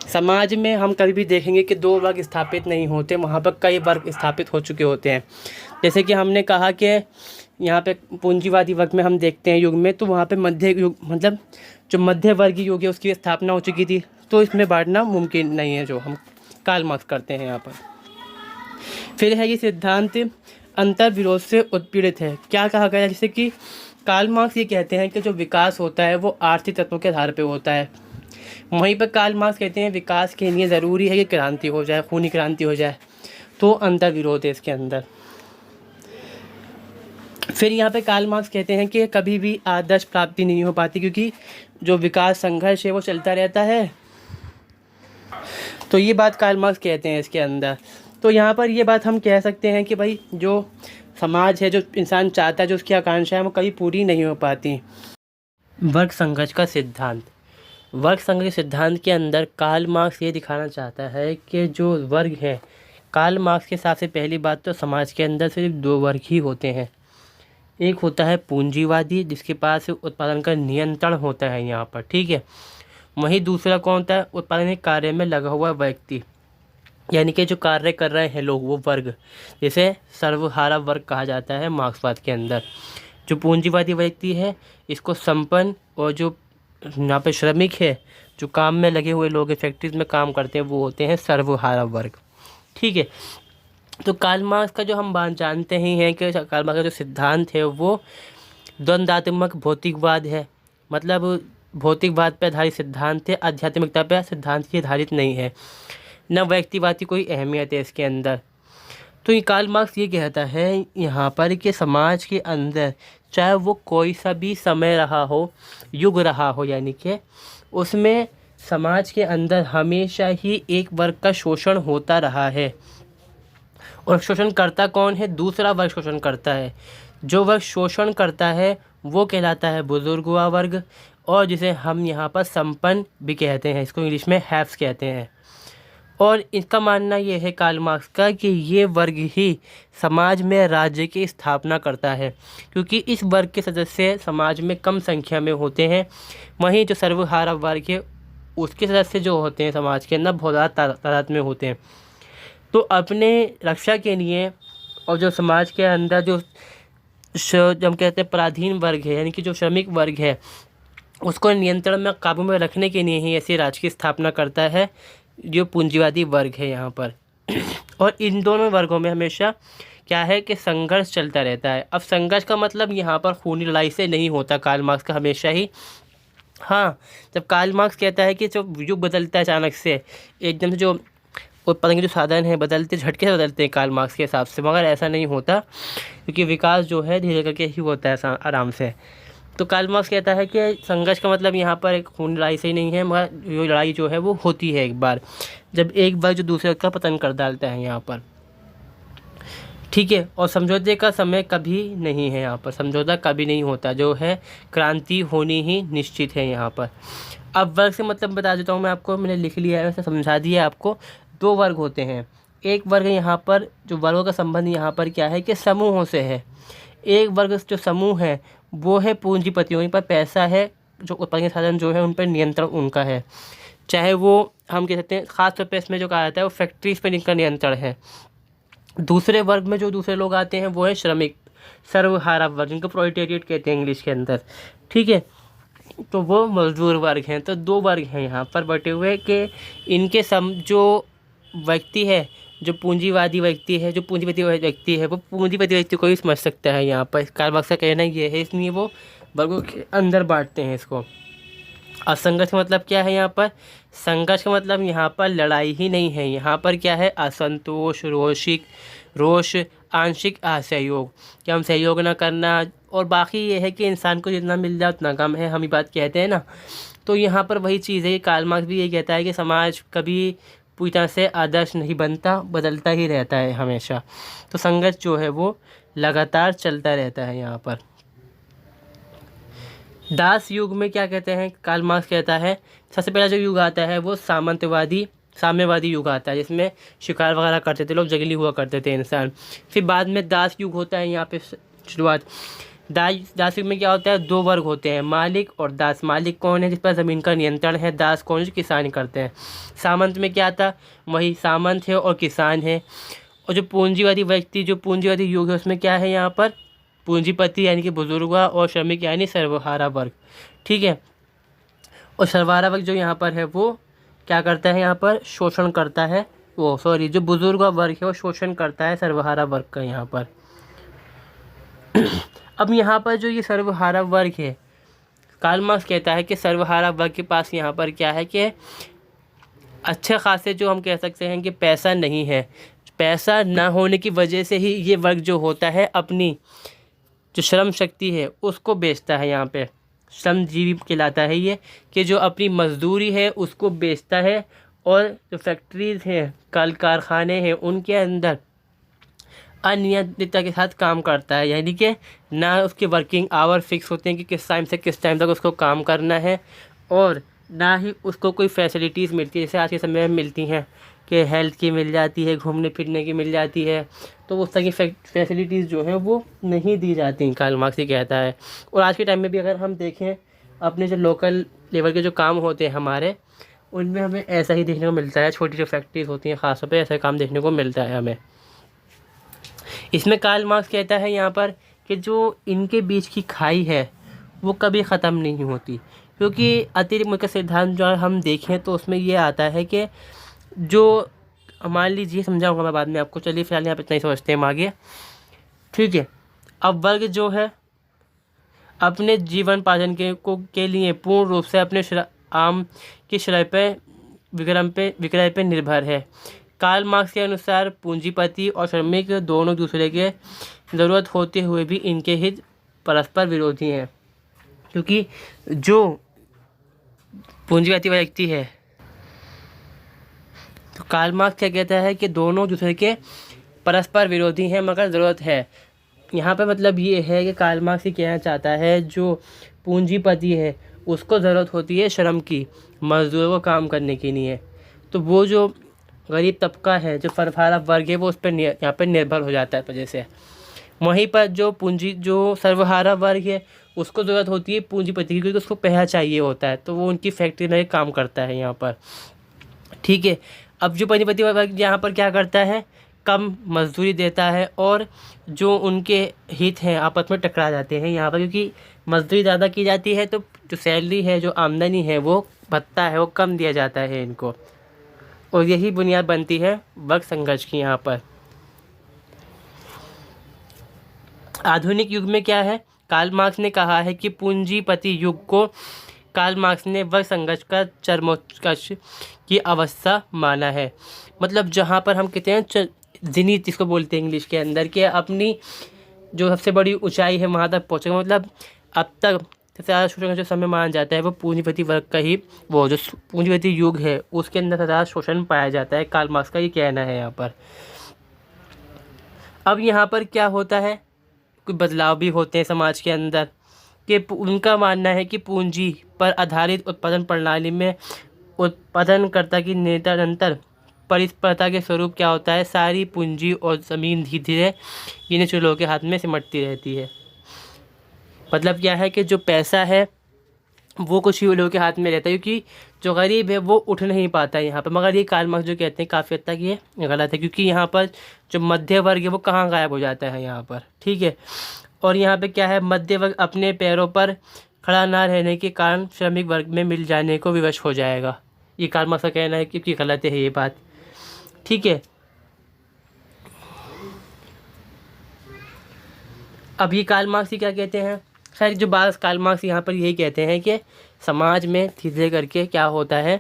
S1: समाज में हम कभी भी देखेंगे कि 2 वर्ग स्थापित नहीं होते, वहाँ पर कई वर्ग स्थापित हो चुके होते हैं। जैसे कि हमने कहा कि यहाँ पे पूंजीवादी वर्ग में हम देखते हैं युग में, तो वहाँ पे मध्य युग मतलब जो मध्य वर्गीय युग है उसकी स्थापना हो चुकी थी, तो इसमें बांटना मुमकिन नहीं है जो हम कार्ल मार्क्स करते हैं यहाँ पर। फिर है ये सिद्धांत अंतर विरोध से उत्पीड़ित है। क्या कहा गया, जैसे कि कार्ल मार्क्स ये कहते हैं कि जो विकास होता है वो आर्थिक तत्वों के आधार पर होता है, वहीं पर कार्ल मार्क्स कहते हैं विकास के लिए ज़रूरी है कि क्रांति हो जाए, खूनी क्रांति हो जाए, तो अंतर विरोध है इसके अंदर। फिर यहाँ पे कार्ल मार्क्स कहते हैं कि कभी भी आदर्श प्राप्ति नहीं हो पाती, क्योंकि जो विकास संघर्ष है वो चलता रहता है। तो ये बात कार्ल मार्क्स कहते हैं इसके अंदर। तो यहाँ पर ये बात हम कह सकते हैं कि भाई जो समाज है, जो इंसान चाहता है, जो उसकी आकांक्षा है, वो कभी पूरी नहीं हो पाती। वर्ग संघर्ष का सिद्धांत। वर्ग संघर्ष सिद्धांत के अंदर कार्ल मार्क्स ये दिखाना चाहता है कि जो वर्ग है, कार्ल मार्क्स के हिसाब से पहली बात तो समाज के अंदर सिर्फ 2 वर्ग ही होते हैं। एक होता है पूंजीवादी जिसके पास उत्पादन का नियंत्रण होता है यहाँ पर, ठीक है। वहीं दूसरा कौन होता है, उत्पादन के कार्य में लगा हुआ व्यक्ति, यानी कि जो कार्य कर रहे हैं लोग, वो वर्ग, जिसे सर्वहारा वर्ग कहा जाता है मार्क्सवाद के अंदर। जो पूंजीवादी व्यक्ति है इसको संपन्न, और जो यहाँ पे श्रमिक है, जो काम में लगे हुए लोग फैक्ट्रीज में काम करते हैं, वो होते हैं सर्वहारा वर्ग, ठीक है। तो कार्ल मार्क्स का जो हम बात जानते ही हैं कि कार्ल मार्क्स का जो सिद्धांत है वो द्वंद्वात्मक भौतिकवाद है। मतलब भौतिकवाद पर आधारित सिद्धांत है, आध्यात्मिकता पर सिद्धांत की आधारित नहीं है, न व्यक्तिवाद की कोई अहमियत है इसके अंदर। तो ये कार्ल मार्क्स ये कहता है यहाँ पर कि समाज के अंदर चाहे वो कोई सा भी समय रहा हो, युग रहा हो, यानी कि उसमें समाज के अंदर हमेशा ही एक वर्ग का शोषण होता रहा है। और शोषण करता कौन है? दूसरा वर्ग शोषण करता है। जो वर्ग शोषण करता है वो कहलाता है बुजुर्गवा वर्ग, और जिसे हम यहाँ पर संपन्न भी कहते हैं, इसको इंग्लिश में हैव्स कहते हैं। और इसका मानना ये है कार्ल मार्क्स का कि ये वर्ग ही समाज में राज्य की स्थापना करता है, क्योंकि इस वर्ग के सदस्य समाज में कम संख्या में होते हैं। वहीं जो सर्वहारा वर्ग है उसके सदस्य जो होते हैं समाज के अंदर बहुत ज़्यादा तादाद में होते हैं। तो अपने रक्षा के लिए और जो समाज के अंदर जो हम कहते हैं पराधीन वर्ग है, यानी कि जो श्रमिक वर्ग है, उसको नियंत्रण में काबू में रखने के लिए ही ऐसे राज्य की स्थापना करता है जो पूंजीवादी वर्ग है यहाँ पर। और इन दोनों वर्गों में हमेशा क्या है कि संघर्ष चलता रहता है। अब संघर्ष का मतलब यहाँ पर खूनी लड़ाई से नहीं होता कार्ल मार्क्स का हमेशा ही। हाँ, जब कार्ल मार्क्स कहता है कि जो युग बदलता है अचानक से एकदम से, जो उत्पादन के जो साधन हैं बदलते, झटके से बदलते हैं कार्ल मार्क्स के हिसाब से, मगर ऐसा नहीं होता, क्योंकि विकास जो है धीरे करके ही होता है आराम से। तो कार्ल मार्क्स कहता है कि संघर्ष का मतलब यहाँ पर एक खूनी लड़ाई से ही नहीं है, मगर ये लड़ाई जो है वो होती है एक बार, जब एक वर्ग जो दूसरे का पतन कर डालता है यहाँ पर, ठीक है। और समझौते का समय कभी नहीं है यहाँ पर, समझौता कभी नहीं होता, जो है क्रांति होनी ही निश्चित है यहाँ पर। अब वर्ग से मतलब बता देता हूँ मैं आपको, मैंने लिख लिया है, वैसे समझा दिया आपको। दो वर्ग होते हैं। एक वर्ग यहाँ पर, जो वर्गों का संबंध यहाँ पर क्या है कि समूहों से है। एक वर्ग जो समूह है वो है पूंजीपतियों, इन पर पैसा है, जो उत्पादन के साधन जो है उन पर नियंत्रण उनका है, चाहे वो हम कह सकते हैं खास तौर पर इसमें जो कहा जाता है वो फैक्ट्रीज पर इनका नियंत्रण है। दूसरे वर्ग में जो दूसरे लोग आते हैं वो है श्रमिक, सर्वहारा वर्ग, जिनको प्रोलेटेरिएट कहते हैं इंग्लिश के अंदर, ठीक है। तो वो मजदूर वर्ग हैं। तो दो वर्ग हैं यहाँ पर बटे हुए कि इनके जो व्यक्ति है, जो पूंजीवादी व्यक्ति है, जो पूंजीपति व्यक्ति है, वो पूंजीपति व्यक्ति को ही समझ सकता है यहाँ पर। कार्ल मार्क्स का कहना ये है, इसलिए वो वर्गों के अंदर बांटते हैं इसको। और संघर्ष का मतलब क्या है यहाँ पर? संघर्ष का मतलब यहाँ पर लड़ाई ही नहीं है, यहाँ पर क्या है? असंतोष, रोष, आंशिक असहयोग, कि हम सहयोग ना करना, और बाकी ये है कि इंसान को जितना मिल जाए उतना कम है, हम ही बात कहते हैं ना। तो यहाँ पर वही चीज़ है, कार्ल मार्क्स भी ये कहता है कि समाज कभी पूरी तरह से आदर्श नहीं बनता, बदलता ही रहता है हमेशा। तो संघर्ष जो है वो लगातार चलता रहता है यहाँ पर। दास युग में क्या कहते हैं? कार्ल मार्क्स कहता है सबसे पहला जो युग आता है वो साम्यवादी युग आता है, जिसमें शिकार वगैरह करते थे लोग, जंगली हुआ करते थे इंसान। फिर बाद में दास युग होता है यहाँ पे शुरुआत। दास युग में क्या होता है? दो वर्ग होते हैं, मालिक और दास। मालिक कौन है? जिस पर ज़मीन का नियंत्रण है। दास कौन है? जो किसानी करते हैं। सामंत में क्या था? वही सामंत है और किसान है। और जो पूंजीवादी व्यक्ति, जो पूंजीवादी युग है, उसमें क्या है यहाँ पर? पूंजीपति यानी कि बुजुर्गा, और श्रमिक यानी सर्वहारा वर्ग, ठीक है। और सर्वहारा वर्ग जो यहाँ पर है वो क्या करता है? यहाँ पर शोषण करता है, जो बुजुर्गा वर्ग है वो शोषण करता है सर्वहारा वर्ग का यहाँ पर। अब यहाँ पर जो ये सर्वहारा वर्ग है, कार्ल मार्क्स कहता है कि सर्वहारा वर्ग के पास यहाँ पर क्या है कि अच्छे खासे, जो हम कह सकते हैं कि पैसा नहीं है। पैसा ना होने की वजह से ही ये वर्ग जो होता है अपनी जो श्रम शक्ति है उसको बेचता है। यहाँ पे श्रमजीवी कहलाता है ये, कि जो अपनी मजदूरी है उसको बेचता है, और जो फैक्ट्रीज हैं, कल कारखाने हैं, उनके अंदर अनियमितता के साथ काम करता है। यानी कि ना उसके वर्किंग आवर फिक्स होते हैं कि किस टाइम से किस टाइम तक उसको काम करना है, और ना ही उसको कोई फैसिलिटीज़ मिलती है, जैसे आज के समय में मिलती हैं कि हेल्थ की मिल जाती है, घूमने फिरने की मिल जाती है। तो उस तरह की फैसिलिटीज़ जो हैं वो नहीं दी जाती, कार्ल मार्क्स ये कहता है। और आज के टाइम में भी अगर हम देखें, अपने जो लोकल लेवल के जो काम होते हैं हमारे, उनमें हमें ऐसा ही देखने को मिलता है। छोटी जो फैक्ट्रीज होती हैं ख़ास तौर पे ऐसा काम देखने को मिलता है हमें। इसमें कार्ल मार्क्स कहता है यहाँ पर कि जो इनके बीच की खाई है वो कभी ख़त्म नहीं होती, क्योंकि अतिरिक्त मुल्क सिद्धांत जो हम देखें तो उसमें ये आता है कि जो मान लीजिए, समझाऊंगा मैं बाद में आपको, चलिए फिलहाल यहाँ पे इतना ही समझते हैं हम आगे, ठीक है। अब वर्ग जो है, अपने जीवन पालन के लिए पूर्ण रूप से अपने आम की विक्रय पे निर्भर है। कार्ल मार्क्स के अनुसार पूंजीपति और श्रमिक दोनों दूसरे के ज़रूरत होते हुए भी इनके हित परस्पर विरोधी हैं, क्योंकि जो पूंजीपति व्यक्ति है, तो कार्ल मार्क्स क्या कहता है कि दोनों दूसरे के परस्पर विरोधी हैं मगर ज़रूरत है। यहाँ पे मतलब ये है कि कार्ल मार्क्स ये कहना चाहता है जो पूंजीपति है उसको ज़रूरत होती है श्रम की, मजदूरों को काम करने की नहीं है। तो वो जो गरीब तबका है, जो सर्वहारा वर्ग है, वो उस पर यहाँ पर निर्भर हो जाता है वजह से। वहीं पर जो सर्वहारा वर्ग है उसको ज़रूरत होती है पूंजीपति की, क्योंकि उसको पैसा चाहिए होता है, तो वो उनकी फैक्ट्री में काम करता है यहाँ पर। ठीक है। अब जो पूंजीपति वर्ग यहाँ पर क्या करता है, कम मजदूरी देता है और जो उनके हित हैं आपस में टकरा जाते हैं यहाँ पर, क्योंकि मजदूरी ज़्यादा की जाती है तो जो सैलरी है, जो आमदनी है, वो भत्ता है वो कम दिया जाता है इनको, और यही बुनियाद बनती है वर्ग संघर्ष की यहाँ पर। आधुनिक युग में क्या है, कार्ल मार्क्स ने कहा है कि पूंजीपति युग को कार्ल मार्क्स ने वर्ग संघर्ष का चरमोत्कर्ष की अवस्था माना है। मतलब जहाँ पर हम कहते हैं जिनीत, जिसको बोलते हैं इंग्लिश के अंदर, कि अपनी जो सबसे बड़ी ऊंचाई है वहाँ तक पहुँचेगा। मतलब अब तक सबसे ज़्यादा शोषण का जो समय माना जाता है वो पूंजीपति वर्ग का ही, वो जो पूंजीपति युग है उसके अंदर ज़्यादा शोषण पाया जाता है। कार्ल मार्क्स का ये कहना है यहाँ पर। अब यहाँ पर क्या होता है, कुछ बदलाव भी होते हैं समाज के अंदर, कि उनका मानना है कि पूंजी पर आधारित उत्पादन प्रणाली में उत्पादनकर्ता की निरंतर परिस्पर्धा के स्वरूप क्या होता है, सारी पूंजी और ज़मीन धीरे धीरे इन्हीं चूल्हों के हाथ में सिमटती रहती है। मतलब क्या है कि जो पैसा है वो कुछ ही लोगों के हाथ में रहता है, क्योंकि जो गरीब है वो उठ नहीं पाता है यहाँ पर। मगर ये कार्ल मार्क्स जो कहते हैं काफ़ी हद तक ये गलत है, क्योंकि यहाँ पर जो मध्य वर्ग है वो कहाँ गायब हो जाता है यहाँ पर। ठीक है। और यहाँ पे क्या है, मध्य वर्ग अपने पैरों पर खड़ा ना रहने के कारण श्रमिक वर्ग में मिल जाने को विवश हो जाएगा। ये कार्ल मार्क्स का कहना है, क्योंकि गलत है ये बात। ठीक है। अब ये कार्ल मार्क्स क्या कहते हैं, खैर जो बात कार्ल मार्क्स यहाँ पर यही कहते हैं कि समाज में धीरे करके क्या होता है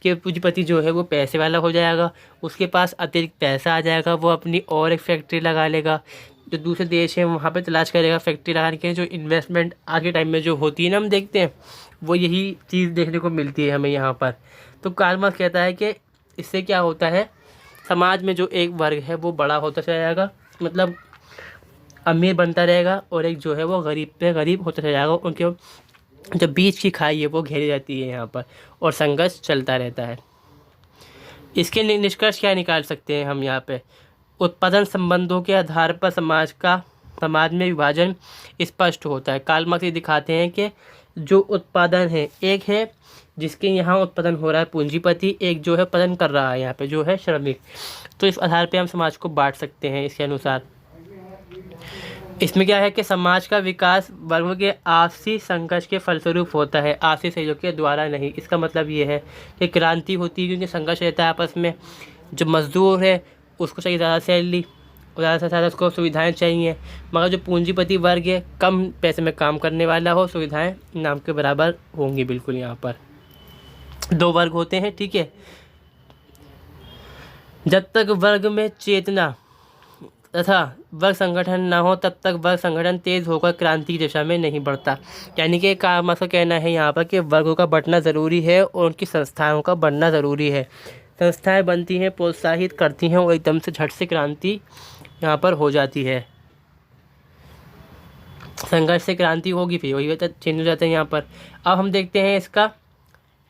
S1: कि पूंजीपति जो है वो पैसे वाला हो जाएगा, उसके पास अतिरिक्त पैसा आ जाएगा, वो अपनी और एक फैक्ट्री लगा लेगा, जो दूसरे देश हैं वहाँ पे तलाश करेगा फैक्ट्री लगाने के। जो इन्वेस्टमेंट आज के टाइम में जो होती है ना, हम देखते हैं वो यही चीज़ देखने को मिलती है हमें यहाँ पर। तो कार्ल मार्क्स कहता है कि इससे क्या होता है, समाज में जो एक वर्ग है वो बड़ा होता चला जाएगा, मतलब अमीर बनता रहेगा, और एक जो है वो गरीब पे गरीब होता चला जाएगा। उनके जो बीच की खाई है वो घेरी जाती है यहाँ पर, और संघर्ष चलता रहता है। इसके निष्कर्ष क्या निकाल सकते हैं हम यहाँ पे, उत्पादन संबंधों के आधार पर समाज में विभाजन स्पष्ट होता है। कार्ल मार्क्स ये दिखाते हैं कि जो उत्पादन है, एक है जिसके यहाँ उत्पादन हो रहा है पूंजीपति, एक जो है उत्पादन कर रहा है यहाँ पे जो है श्रमिक। तो इस आधार पे हम समाज को बांट सकते हैं इसके अनुसार। इसमें क्या है कि समाज का विकास वर्गों के आपसी संघर्ष के फलस्वरूप होता है, आपसी सहयोग के द्वारा नहीं। इसका मतलब ये है कि क्रांति होती है क्योंकि संघर्ष रहता है आपस में। जो मजदूर है उसको चाहिए ज़्यादा सैलरी, ज़्यादा से ज़्यादा उसको सुविधाएं चाहिए, मगर जो पूंजीपति वर्ग है कम पैसे में काम करने वाला हो, सुविधाएं नाम के बराबर होंगी। बिल्कुल यहाँ पर दो वर्ग होते हैं। ठीक है। जब तक वर्ग में चेतना तथा वर्ग संगठन ना हो तब तक वर्ग संगठन तेज होकर क्रांति की दिशा में नहीं बढ़ता। यानी कि कार्ल मार्क्स का कहना है यहाँ पर कि वर्गों का बढ़ना ज़रूरी है और उनकी संस्थाओं का बढ़ना ज़रूरी है। संस्थाएं बनती हैं, प्रोत्साहित करती हैं और एकदम से झट से क्रांति यहाँ पर हो जाती है। संघर्ष से क्रांति होगी, फिर वही चेंज हो जाता है यहाँ पर। अब हम देखते हैं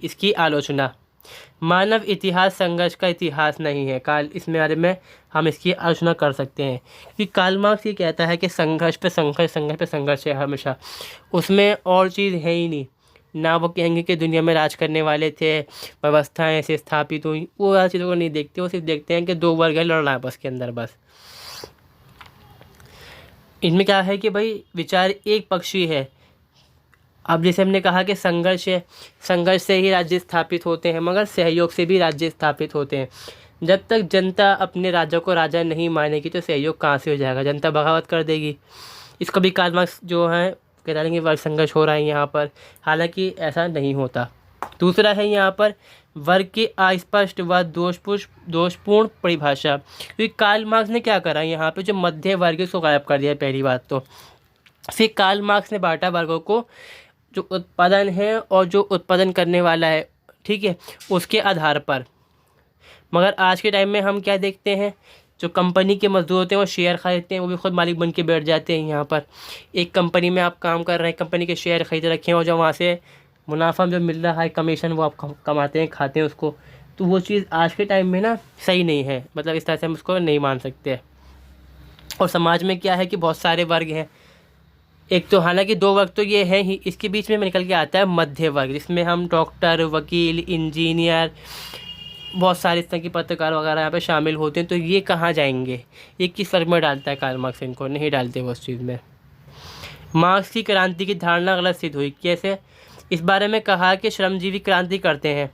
S1: इसकी आलोचना। मानव इतिहास संघर्ष का इतिहास नहीं है। इसमें बारे में हम इसकी आलोचना कर सकते हैं कि कार्ल मार्क्स ये कहता है कि संघर्ष पे संघर्ष है हमेशा, उसमें और चीज़ है ही नहीं। ना वो कहेंगे कि दुनिया में राज करने वाले थे, व्यवस्थाएं ऐसे स्थापित हुई, वो हर चीज़ों को नहीं देखते। वो सिर्फ देखते हैं कि दो वर्ग है, लड़ रहा है बस के अंदर बस। इनमें क्या है कि भाई विचार एक पक्षी है। अब जैसे हमने कहा कि संघर्ष है, संघर्ष से ही राज्य स्थापित होते हैं, मगर सहयोग से भी राज्य स्थापित होते हैं। जब तक जनता अपने राजा को राजा नहीं मानेगी तो सहयोग कहाँ से हो जाएगा, जनता बगावत कर देगी। इसको भी कार्ल मार्क्स जो है कह रहे हैं वर्ग संघर्ष हो रहा है यहाँ पर, हालांकि ऐसा नहीं होता। दूसरा है यहाँ पर वर्ग की अस्पष्ट व दोषपूर्ण परिभाषा, क्योंकि कार्ल मार्क्स ने क्या करा यहाँ पे, जो मध्य वर्ग उसको गायब कर दिया पहली बात तो। फिर कार्ल मार्क्स ने बांटा वर्गों को, जो उत्पादन है और जो उत्पादन करने वाला है, ठीक है, उसके आधार पर। मगर आज के टाइम में हम क्या देखते हैं, जो कंपनी के मजदूर होते हैं वो शेयर खरीदते हैं, वो भी खुद मालिक बन के बैठ जाते हैं। यहाँ पर एक कंपनी में आप काम कर रहे हैं, कंपनी के शेयर खरीद रखे हैं और जो वहाँ से मुनाफा जो मिल रहा है, कमीशन, वो आप कमाते हैं, खाते हैं उसको। तो वो चीज़ आज के टाइम में ना सही नहीं है, मतलब इस तरह से हम उसको नहीं मान सकते। और समाज में क्या है कि बहुत सारे वर्ग हैं, एक तो हालांकि 2 वर्ग तो ये है ही, इसके बीच में निकल के आता है मध्य वर्ग, जिसमें हम डॉक्टर, वकील, इंजीनियर, बहुत सारे इस तरह की पत्रकार वगैरह यहाँ पे शामिल होते हैं। तो ये कहाँ जाएंगे, ये किस वर्ग में डालता है कार्ल मार्क्स, इनको नहीं डालते वो उस चीज़ में। मार्क्स की क्रांति की धारणा गलत सिद्ध हुई, कैसे? इस बारे में कहा कि श्रमजीवी क्रांति करते हैं,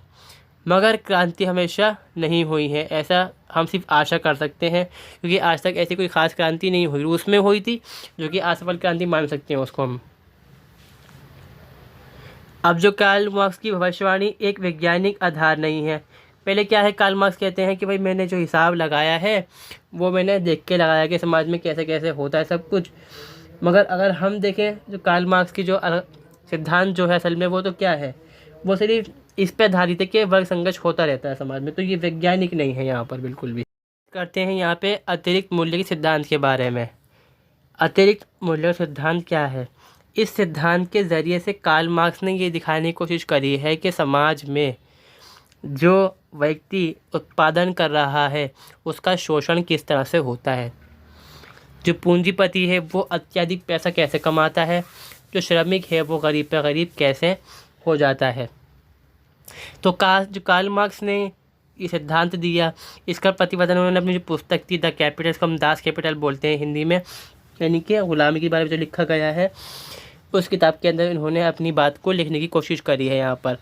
S1: मगर क्रांति हमेशा नहीं हुई है, ऐसा हम सिर्फ आशा कर सकते हैं, क्योंकि आज तक ऐसी कोई ख़ास क्रांति नहीं हुई। रूस में हुई थी, जो कि असफल क्रांति मान सकते हैं उसको हम। अब जो कार्ल मार्क्स की भविष्यवाणी एक वैज्ञानिक आधार नहीं है। पहले क्या है, कार्ल मार्क्स कहते हैं कि भाई मैंने जो हिसाब लगाया है वो मैंने देख के लगाया कि समाज में कैसे कैसे होता है सब कुछ। मगर अगर हम देखें जो कार्ल मार्क्स की जो सिद्धांत जो है असल में, वो तो क्या है, वो सिर्फ इस पर आधारित है कि वर्ग संघर्ष होता रहता है समाज में। तो ये वैज्ञानिक नहीं है यहाँ पर बिल्कुल भी। करते हैं यहाँ पे अतिरिक्त मूल्य के सिद्धांत के बारे में। अतिरिक्त मूल्य सिद्धांत क्या है? इस सिद्धांत के ज़रिए से कार्ल मार्क्स ने ये दिखाने की कोशिश करी है कि समाज में जो व्यक्ति उत्पादन कर रहा है उसका शोषण किस तरह से होता है। जो पूंजीपति है वो अत्यधिक पैसा कैसे कमाता है, जो श्रमिक है वो गरीब पे गरीब कैसे हो जाता है। तो जो कार्ल मार्क्स ने ये सिद्धांत दिया, इसका प्रतिपादन उन्होंने अपनी जो पुस्तक थी द कैपिटल, इसको हम दास कैपिटल बोलते हैं हिंदी में, यानी कि गुलामी के बारे में जो लिखा गया है, उस किताब के अंदर इन्होंने अपनी बात को लिखने की कोशिश करी है यहाँ पर,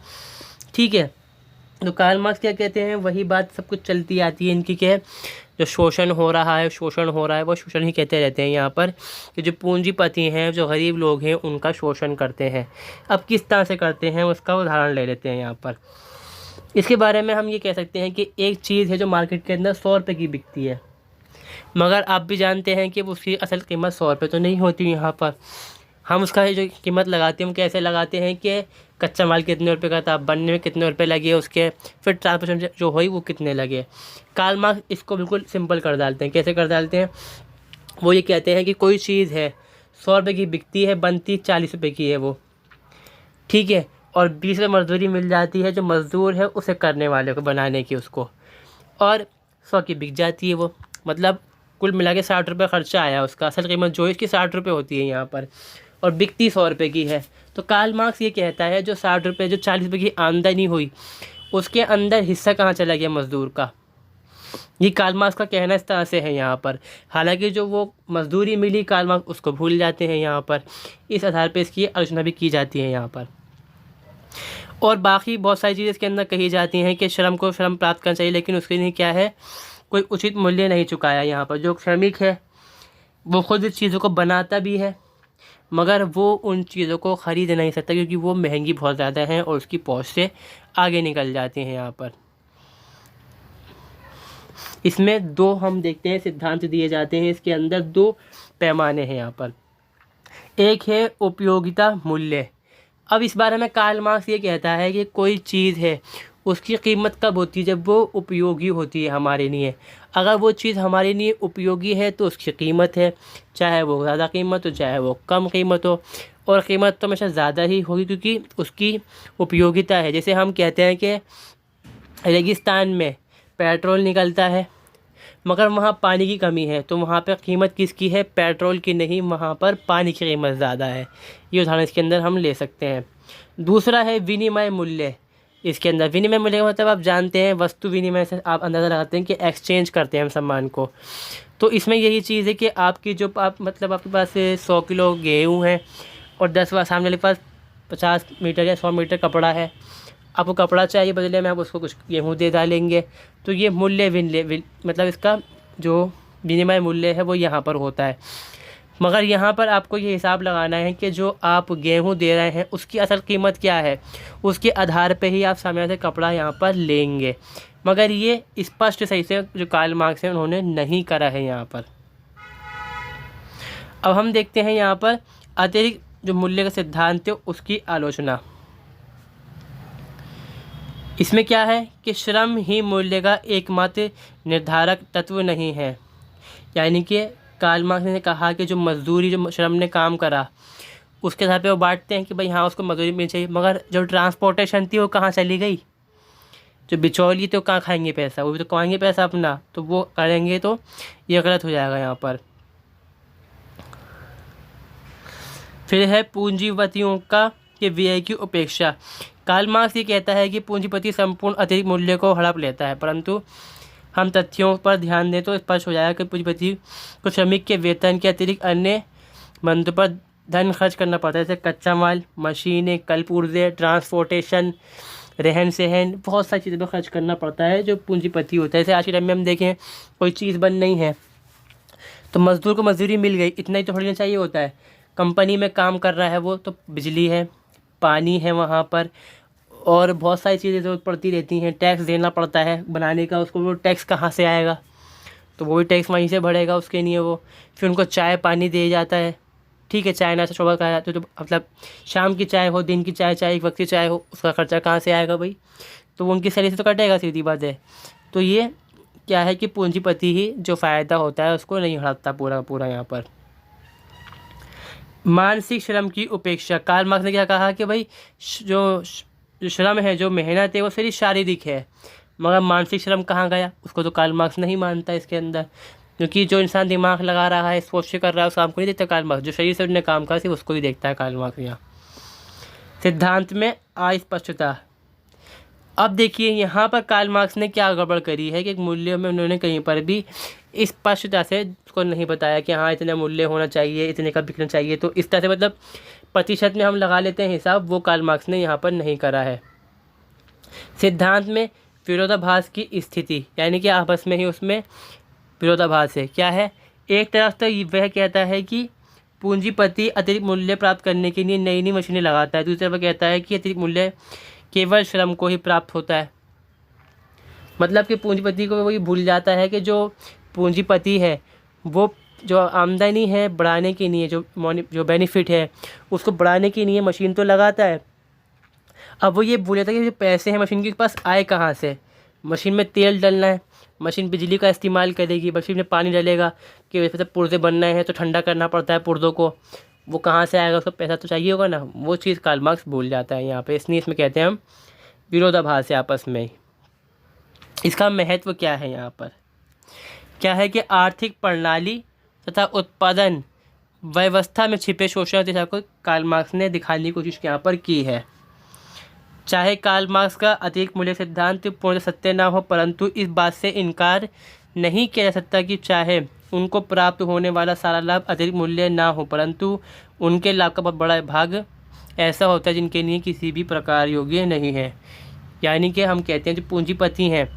S1: ठीक है। तो कार्ल मार्क्स क्या कहते हैं, वही बात सब कुछ चलती आती है इनकी, क्या जो शोषण हो रहा है वो शोषण ही कहते रहते हैं यहाँ पर, कि जो पूंजीपति हैं, जो गरीब लोग हैं, उनका शोषण करते हैं। अब किस तरह से करते हैं उसका उदाहरण ले लेते हैं यहाँ पर। इसके बारे में हम ये कह सकते हैं कि एक चीज़ है जो मार्केट के अंदर 100 रुपये की बिकती है, मगर आप भी जानते हैं कि उसकी असल कीमत 100 रुपये तो नहीं होती। यहाँ पर हम उसका जो कीमत लगाते हैं हम कैसे लगाते हैं कि कच्चा माल कितने रुपए का था, बनने में कितने रुपए लगे उसके, फिर ट्रांसपोर्टेशन जो हुई वो कितने लगे। कार्ल मार्क्स इसको बिल्कुल सिंपल कर डालते हैं। कैसे कर डालते हैं, वो ये कहते हैं कि कोई चीज़ है 100 रुपये की बिकती है, बनती 40 रुपये की है वो, ठीक है, और 20 रुपये मजदूरी मिल जाती है जो मज़दूर है उसे करने वाले को बनाने की उसको, और 100 की बिक जाती है वो। मतलब कुल मिला के 60 रुपये खर्चा आया उसका, असल कीमत जो इसकी 60 रुपये होती है यहाँ पर, और बिकती 100 रुपये की है। तो कार्ल मार्क्स ये कहता है जो 60 रुपये, जो 40 रुपये की आमदनी हुई, उसके अंदर हिस्सा कहाँ चला गया मज़दूर का। ये कार्ल मार्क्स का कहना इस तरह से है यहाँ पर। हालांकि जो वो मजदूरी मिली कार्ल मार्क्स उसको भूल जाते हैं यहाँ पर। इस आधार पर इसकी आलोचना भी की जाती है यहाँ पर। और बाकी बहुत सारी चीज़ें इसके अंदर कही जाती हैं कि श्रम को श्रम प्राप्त करना चाहिए, लेकिन उसके लिए क्या है, कोई उचित मूल्य नहीं चुकाया यहाँ पर। जो श्रमिक है वो खुद इस चीज़ों को बनाता भी है, मगर वो उन चीज़ों को ख़रीद नहीं सकता क्योंकि वो महंगी बहुत ज़्यादा हैं और उसकी पहुंच से आगे निकल जाते हैं यहाँ पर। इसमें 2 हम देखते हैं सिद्धांत दिए जाते हैं, इसके अंदर 2 पैमाने हैं यहाँ पर। एक है उपयोगिता मूल्य। अब इस बारे में कार्ल मार्क्स ये कहता है कि कोई चीज़ है उसकी कीमत कब होती है, जब वो उपयोगी होती है हमारे लिए। अगर वो चीज़ हमारे लिए उपयोगी है तो उसकी कीमत है, चाहे वो ज़्यादा कीमत हो चाहे वो कम कीमत हो, और कीमत तो हमेशा ज़्यादा ही होगी क्योंकि उसकी उपयोगिता है। जैसे हम कहते हैं कि रेगिस्तान में पेट्रोल निकलता है मगर वहाँ पानी की कमी है, तो वहाँ पर कीमत किसकी है, पेट्रोल की नहीं, वहाँ पर पानी की कीमत ज़्यादा है। ये उदाहरण इसके अंदर हम ले सकते हैं। दूसरा है विनिमय मूल्य। इसके अंदर विनिमय मूल्य का मतलब आप जानते हैं, वस्तु विनिमय से आप अंदाज़ा लगाते हैं कि एक्सचेंज करते हैं हम सामान को। तो इसमें यही चीज़ है कि आपकी जो मतलब आपके पास 100 किलो गेहूँ है और 10 सामने वाले के पास 50 मीटर या 100 मीटर कपड़ा है, आपको कपड़ा चाहिए, बदले में आप उसको कुछ गेहूँ दे डालेंगे। तो ये मूल्य मतलब इसका जो विनिमय मूल्य है वो यहाँ पर होता है। मगर यहाँ पर आपको ये हिसाब लगाना है कि जो आप गेहूँ दे रहे हैं उसकी असल कीमत क्या है, उसके आधार पे ही आप सामने से कपड़ा यहाँ पर लेंगे। मगर ये स्पष्ट सही से जो कार्ल मार्क्स है उन्होंने नहीं करा है यहाँ पर। अब हम देखते हैं यहाँ पर अतिरिक्त जो मूल्य का सिद्धांत है उसकी आलोचना। इसमें क्या है कि श्रम ही मूल्य का एकमात्र निर्धारक तत्व नहीं है। यानी कि कार्ल मार्क्स ने कहा कि जो मजदूरी, जो श्रम ने काम करा उसके आधार पे वो बांटते हैं कि भाई हाँ उसको मजदूरी मिलनी चाहिए, मगर जो ट्रांसपोर्टेशन थी वो कहाँ चली गई, जो बिचौली तो कहाँ खाएंगे पैसा, वो भी तो कमाएंगे पैसा अपना, तो वो करेंगे तो ये गलत हो जाएगा यहाँ पर। फिर है पूंजीपतियों का कि व्यय की उपेक्षा। कार्ल मार्क्स ये कहता है कि पूंजीपति संपूर्ण अतिरिक्त मूल्य को हड़प लेता है, परंतु हम तथ्यों पर ध्यान दें तो स्पष्ट हो जाएगा कि पूंजीपति को श्रमिक के वेतन के अतिरिक्त अन्य मंदों पर धन खर्च करना पड़ता है, जैसे कच्चा माल, मशीनें, कल पुर्जे, ट्रांसपोर्टेशन, रहन सहन, बहुत सारी चीज़ों पर खर्च करना पड़ता है जो पूंजीपति होता है। जैसे आज के टाइम में हम देखें कोई चीज़ बन नहीं है तो मज़दूर को मजदूरी मिल गई, इतना ही तो थोड़ी ना चाहिए होता है। कंपनी में काम कर रहा है वो, तो बिजली है, पानी है वहाँ पर, और बहुत सारी चीज़ें ज़रूरत पड़ती रहती हैं। टैक्स देना पड़ता है बनाने का, उसको वो टैक्स कहाँ से आएगा, तो वो भी टैक्स वहीं से भरेगा उसके लिए वो। फिर उनको चाय पानी दिया जाता है, ठीक है, चाय नाश्ता सुबह खाया तो मतलब शाम की चाय हो, दिन की चाय, चाय एक वक्त की चाय हो, उसका खर्चा कहाँ से आएगा भाई, तो वो उनकी सैलरी से तो कटेगा, सीधी बात है। तो ये क्या है कि पूंजीपति ही जो फ़ायदा होता है उसको नहीं हड़पता पूरा पूरा यहाँ पर। मानसिक श्रम की उपेक्षा। कार्ल मार्क्स ने क्या कहा कि भाई जो श्रम है, जो मेहनत है वो सिर्फ शारीरिक है, मगर मानसिक श्रम कहाँ गया, उसको तो कार्ल मार्क्स नहीं मानता इसके अंदर। क्योंकि जो इंसान दिमाग लगा रहा है, सोच कर रहा है, उस काम को नहीं देखता कार्ल मार्क्स, जो शरीर से उन्होंने काम करा सिर्फ उसको ही देखता है कार्ल मार्क्स यहाँ। सिद्धांत में अस्पष्टता। अब देखिए यहाँ पर कार्ल मार्क्स ने क्या गड़बड़ करी है कि मूल्यों में उन्होंने कहीं पर भी स्पष्टता से उसको नहीं बताया कि हाँ इतने मूल्य होना चाहिए, इतने का बिकना चाहिए, तो इस तरह से मतलब प्रतिशत में हम लगा लेते हैं हिसाब, वो कार्ल मार्क्स ने यहाँ पर नहीं करा है। सिद्धांत में विरोधाभास की स्थिति, यानी कि आपस में ही उसमें विरोधाभास है। क्या है, एक तरफ तो वह कहता है कि पूंजीपति अतिरिक्त मूल्य प्राप्त करने के लिए नई नई मशीनें लगाता है, दूसरी तरफ कहता है कि अतिरिक्त मूल्य केवल श्रम को ही प्राप्त होता है। मतलब कि पूंजीपति को वही भूल जाता है कि जो पूंजीपति है वो जो आमदनी है बढ़ाने के लिए, जो बेनिफिट है उसको बढ़ाने के लिए मशीन तो लगाता है। अब वो ये भूल जाता है कि जो पैसे हैं मशीन के पास आए कहाँ से। मशीन में तेल डलना है, मशीन बिजली का इस्तेमाल करेगी, मशीन में पानी डलेगा कि वैसे पुर्जे बनना है तो ठंडा करना पड़ता है पुर्जों को, वो कहाँ से आएगा, उसको पैसा तो चाहिए होगा ना। वो चीज़ कार्ल मार्क्स भूल जाता है यहाँ पे, इसलिए इसमें कहते हैं हम विरोधाभास है आपस में। इसका महत्व क्या है यहाँ पर, क्या है कि आर्थिक प्रणाली तथा उत्पादन व्यवस्था में छिपे शोषण दिशा को कार्ल मार्क्स ने दिखाने की कोशिश यहाँ पर की है। चाहे कार्ल मार्क्स का अतिरिक्त मूल्य सिद्धांत पूर्ण सत्य ना हो, परंतु इस बात से इनकार नहीं किया जा सकता कि चाहे उनको प्राप्त होने वाला सारा लाभ अतिरिक्त मूल्य ना हो, परंतु उनके लाभ का बहुत बड़ा भाग ऐसा होता है जिनके लिए किसी भी प्रकार योग्य नहीं है। यानी कि हम कहते हैं जो पूंजीपति हैं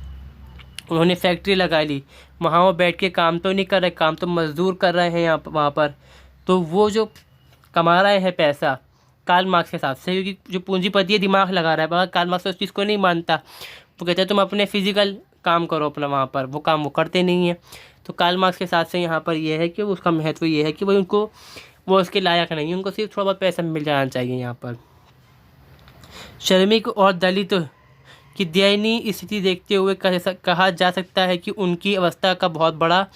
S1: उन्होंने फैक्ट्री लगा ली, वहाँ वो बैठ के काम तो नहीं कर रहे, काम तो मजदूर कर रहे हैं यहाँ वहाँ पर, तो वो जो कमा रहे हैं पैसा कार्ल मार्क्स के हिसाब से, क्योंकि जो पूंजीपति है दिमाग लगा रहा है, मगर कार्ल मार्क्स उस चीज़ को नहीं मानता। वो कहते हैं तुम अपने फिजिकल काम करो अपना वहाँ पर, वो काम वो करते नहीं हैं। तो कार्ल मार्क्स के हिसाब से यहाँ पर ये है कि उसका महत्व ये है कि भाई उनको वो उसके लायक नहीं है, उनको सिर्फ थोड़ा बहुत पैसा मिल जाना चाहिए। यहाँ पर श्रमिक और दलित की दयनीय स्थिति देखते हुए कहा जा सकता है कि उनकी अवस्था का बहुत बड़ा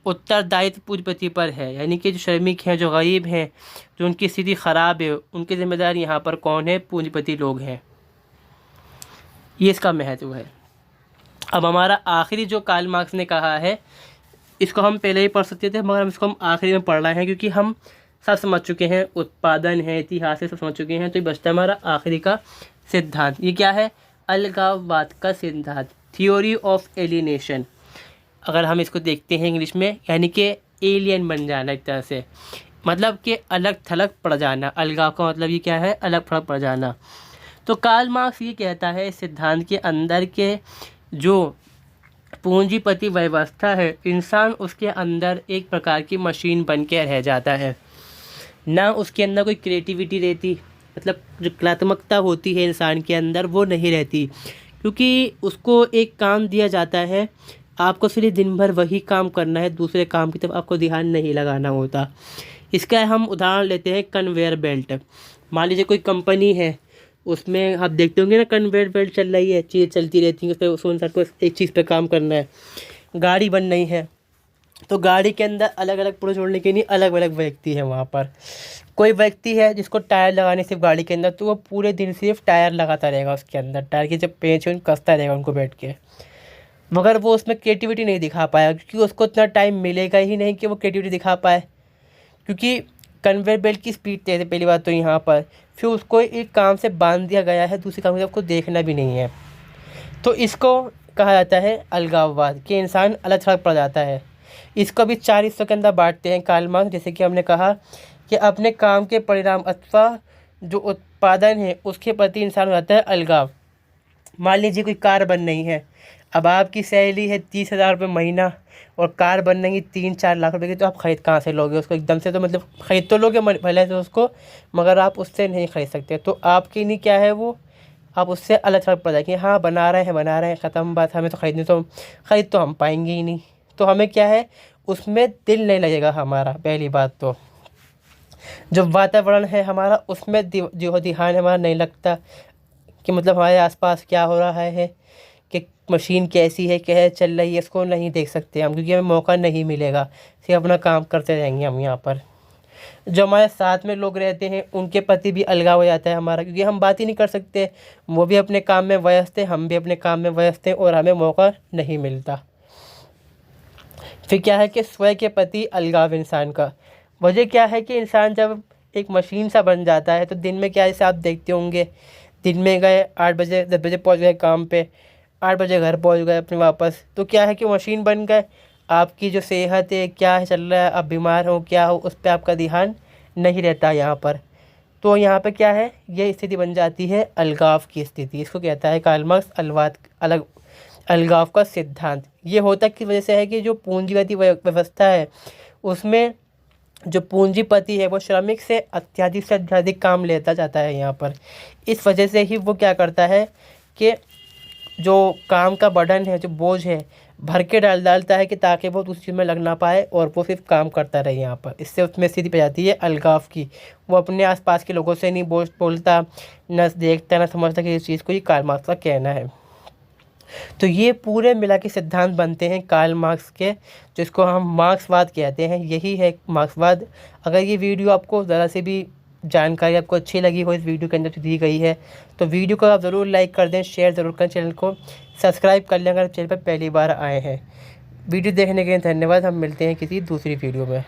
S1: उत्तरदायित्व पूंजीपति पर है। यानी कि जो श्रमिक हैं, जो गरीब हैं, जो उनकी स्थिति ख़राब है, उनके जिम्मेदार यहाँ पर कौन है, पूंजीपति लोग हैं। ये इसका महत्व है। अब हमारा आखिरी जो कार्ल मार्क्स ने कहा है, इसको हम पहले ही पढ़ सकते थे, मगर इसको हम आखिरी में पढ़ रहे हैं क्योंकि हम सब समझ चुके हैं, उत्पादन है, इतिहास है, सब समझ चुके हैं। तो ये बचता है हमारा आखिरी का सिद्धांत। ये क्या है, अलगाववाद का सिद्धांत, थ्योरी ऑफ एलिनेशन। अगर हम इसको देखते हैं इंग्लिश में, यानी कि एलियन बन जाना एक तरह से, मतलब कि अलग थलग पड़ जाना। अलगाव का मतलब ये क्या है, अलग थलग पड़ जाना। तो कार्ल मार्क्स ये कहता है इस सिद्धांत के अंदर के जो पूंजीपति व्यवस्था है, इंसान उसके अंदर एक प्रकार की मशीन बन के रह जाता है। ना उसके अंदर कोई क्रिएटिविटी रहती, मतलब जो कलात्मकता होती है इंसान के अंदर वो नहीं रहती, क्योंकि उसको एक काम दिया जाता है, आपको सिर्फ दिन भर वही काम करना है, दूसरे काम की तरफ आपको ध्यान नहीं लगाना होता। इसका हम उदाहरण लेते हैं कन्वेयर बेल्ट। मान लीजिए कोई कंपनी है, उसमें आप देखते होंगे ना कन्वेयर बेल्ट चल रही है, चीज़ चलती रहती है, उस पर उस इंसान को एक चीज़ पे काम करना है। गाड़ी बन रही है तो गाड़ी के अंदर अलग अलग पुर्जे जोड़ने के लिए अलग अलग व्यक्ति है वहाँ पर। कोई व्यक्ति है जिसको टायर लगाने सिर्फ गाड़ी के अंदर, तो वो पूरे दिन सिर्फ टायर लगाता रहेगा, उसके अंदर टायर के जब पेंच उन कसता रहेगा उनको बैठ के, मगर वो उसमें क्रिएटिविटी नहीं दिखा पाया, क्योंकि उसको इतना टाइम मिलेगा ही नहीं कि वो क्रिएटिविटी दिखा पाए, क्योंकि कन्वेयर बेल्ट की स्पीड तेज़ है पहली बात तो यहाँ पर। फिर उसको एक काम से बांध दिया गया है, दूसरे काम से आपको देखना भी नहीं है। तो इसको कहा जाता है अलगाववाद, कि इंसान अलग थलग पड़ जाता है। इसको भी 4 हिस्सों के अंदर बांटते हैं कार्ल मार्क्स। जैसे कि हमने कहा कि अपने काम के परिणाम अथवा जो उत्पादन है उसके प्रति इंसान हो जाता है अलगाव। मान लीजिए कोई कार बन रही है, अब आपकी सैलरी है 30,000 रुपये महीना और कार बन रही 3-4 लाख रुपए की, तो आप ख़रीद कहाँ से लोगे उसको एकदम से? तो मतलब ख़रीद तो लोगे भले से उसको, मगर आप उससे नहीं ख़रीद सकते। तो आपके लिए क्या है वो, आप उससे अलग थलग पड़ जाएगी। हाँ बना रहे हैं ख़त्म बात, हमें तो ख़रीद तो हम पाएंगे ही नहीं। तो हमें क्या है, उसमें दिल नहीं लगेगा हमारा। पहली बात तो जो वातावरण है हमारा, उसमें जो ध्यान हमारा नहीं लगता कि मतलब हमारे आसपास क्या हो रहा है, कि मशीन कैसी है, क्या है चल रही है, इसको नहीं देख सकते हम, क्योंकि हमें मौका नहीं मिलेगा। सिर्फ अपना काम करते रहेंगे हम यहाँ पर। जो हमारे साथ में लोग रहते हैं उनके प्रति भी अलगाव हो जाता है हमारा, क्योंकि हम बात ही नहीं कर सकते। वो भी अपने काम में व्यस्त है, हम भी अपने काम में व्यस्त हैं, और हमें मौका नहीं मिलता। फिर क्या है कि स्वयं के प्रति अलगाव इंसान का। वजह क्या है कि इंसान जब एक मशीन सा बन जाता है, तो दिन में क्या, जैसे आप देखते होंगे, दिन में गए 8 बजे 10 बजे पहुंच गए काम पे, 8 बजे घर पहुंच गए अपने वापस, तो क्या है कि मशीन बन गए। आपकी जो सेहत है, क्या है चल रहा है, आप बीमार हो क्या हो, उस पर आपका ध्यान नहीं रहता यहाँ पर। तो यहाँ पे क्या है, ये स्थिति बन जाती है अलगाव की स्थिति। इसको कहता है कार्ल मार्क्स अलगाव का सिद्धांत। ये होता किस वजह से है कि जो पूंजीगत व्यवस्था है उसमें जो पूंजीपति है वो श्रमिक से अत्यधिक काम लेता जाता है यहाँ पर। इस वजह से ही वो क्या करता है कि जो काम का बर्डन है, जो बोझ है, भर के डालता है, कि ताकि वो उस चीज़ में लग ना पाए और वो सिर्फ काम करता रहे यहाँ पर। इससे उसमें स्थिति पे जाती है अलगाव की। वो अपने आसपास के लोगों से नहीं बोलता, न देखता, न समझता कि इस चीज़ को ये कार्ल मार्क्स का कहना है। तो ये पूरे मिला के सिद्धांत बनते हैं कार्ल मार्क्स के, जिसको हम मार्क्सवाद कहते हैं। यही है मार्क्सवाद। अगर ये वीडियो आपको ज़रा से भी जानकारी आपको अच्छी लगी हो इस वीडियो के अंदर दी गई है, तो वीडियो को आप ज़रूर लाइक कर दें, शेयर ज़रूर करें, चैनल को सब्सक्राइब कर लें अगर चैनल पर पहली बार आए हैं। वीडियो देखने के लिए धन्यवाद। हम मिलते हैं किसी दूसरी वीडियो में।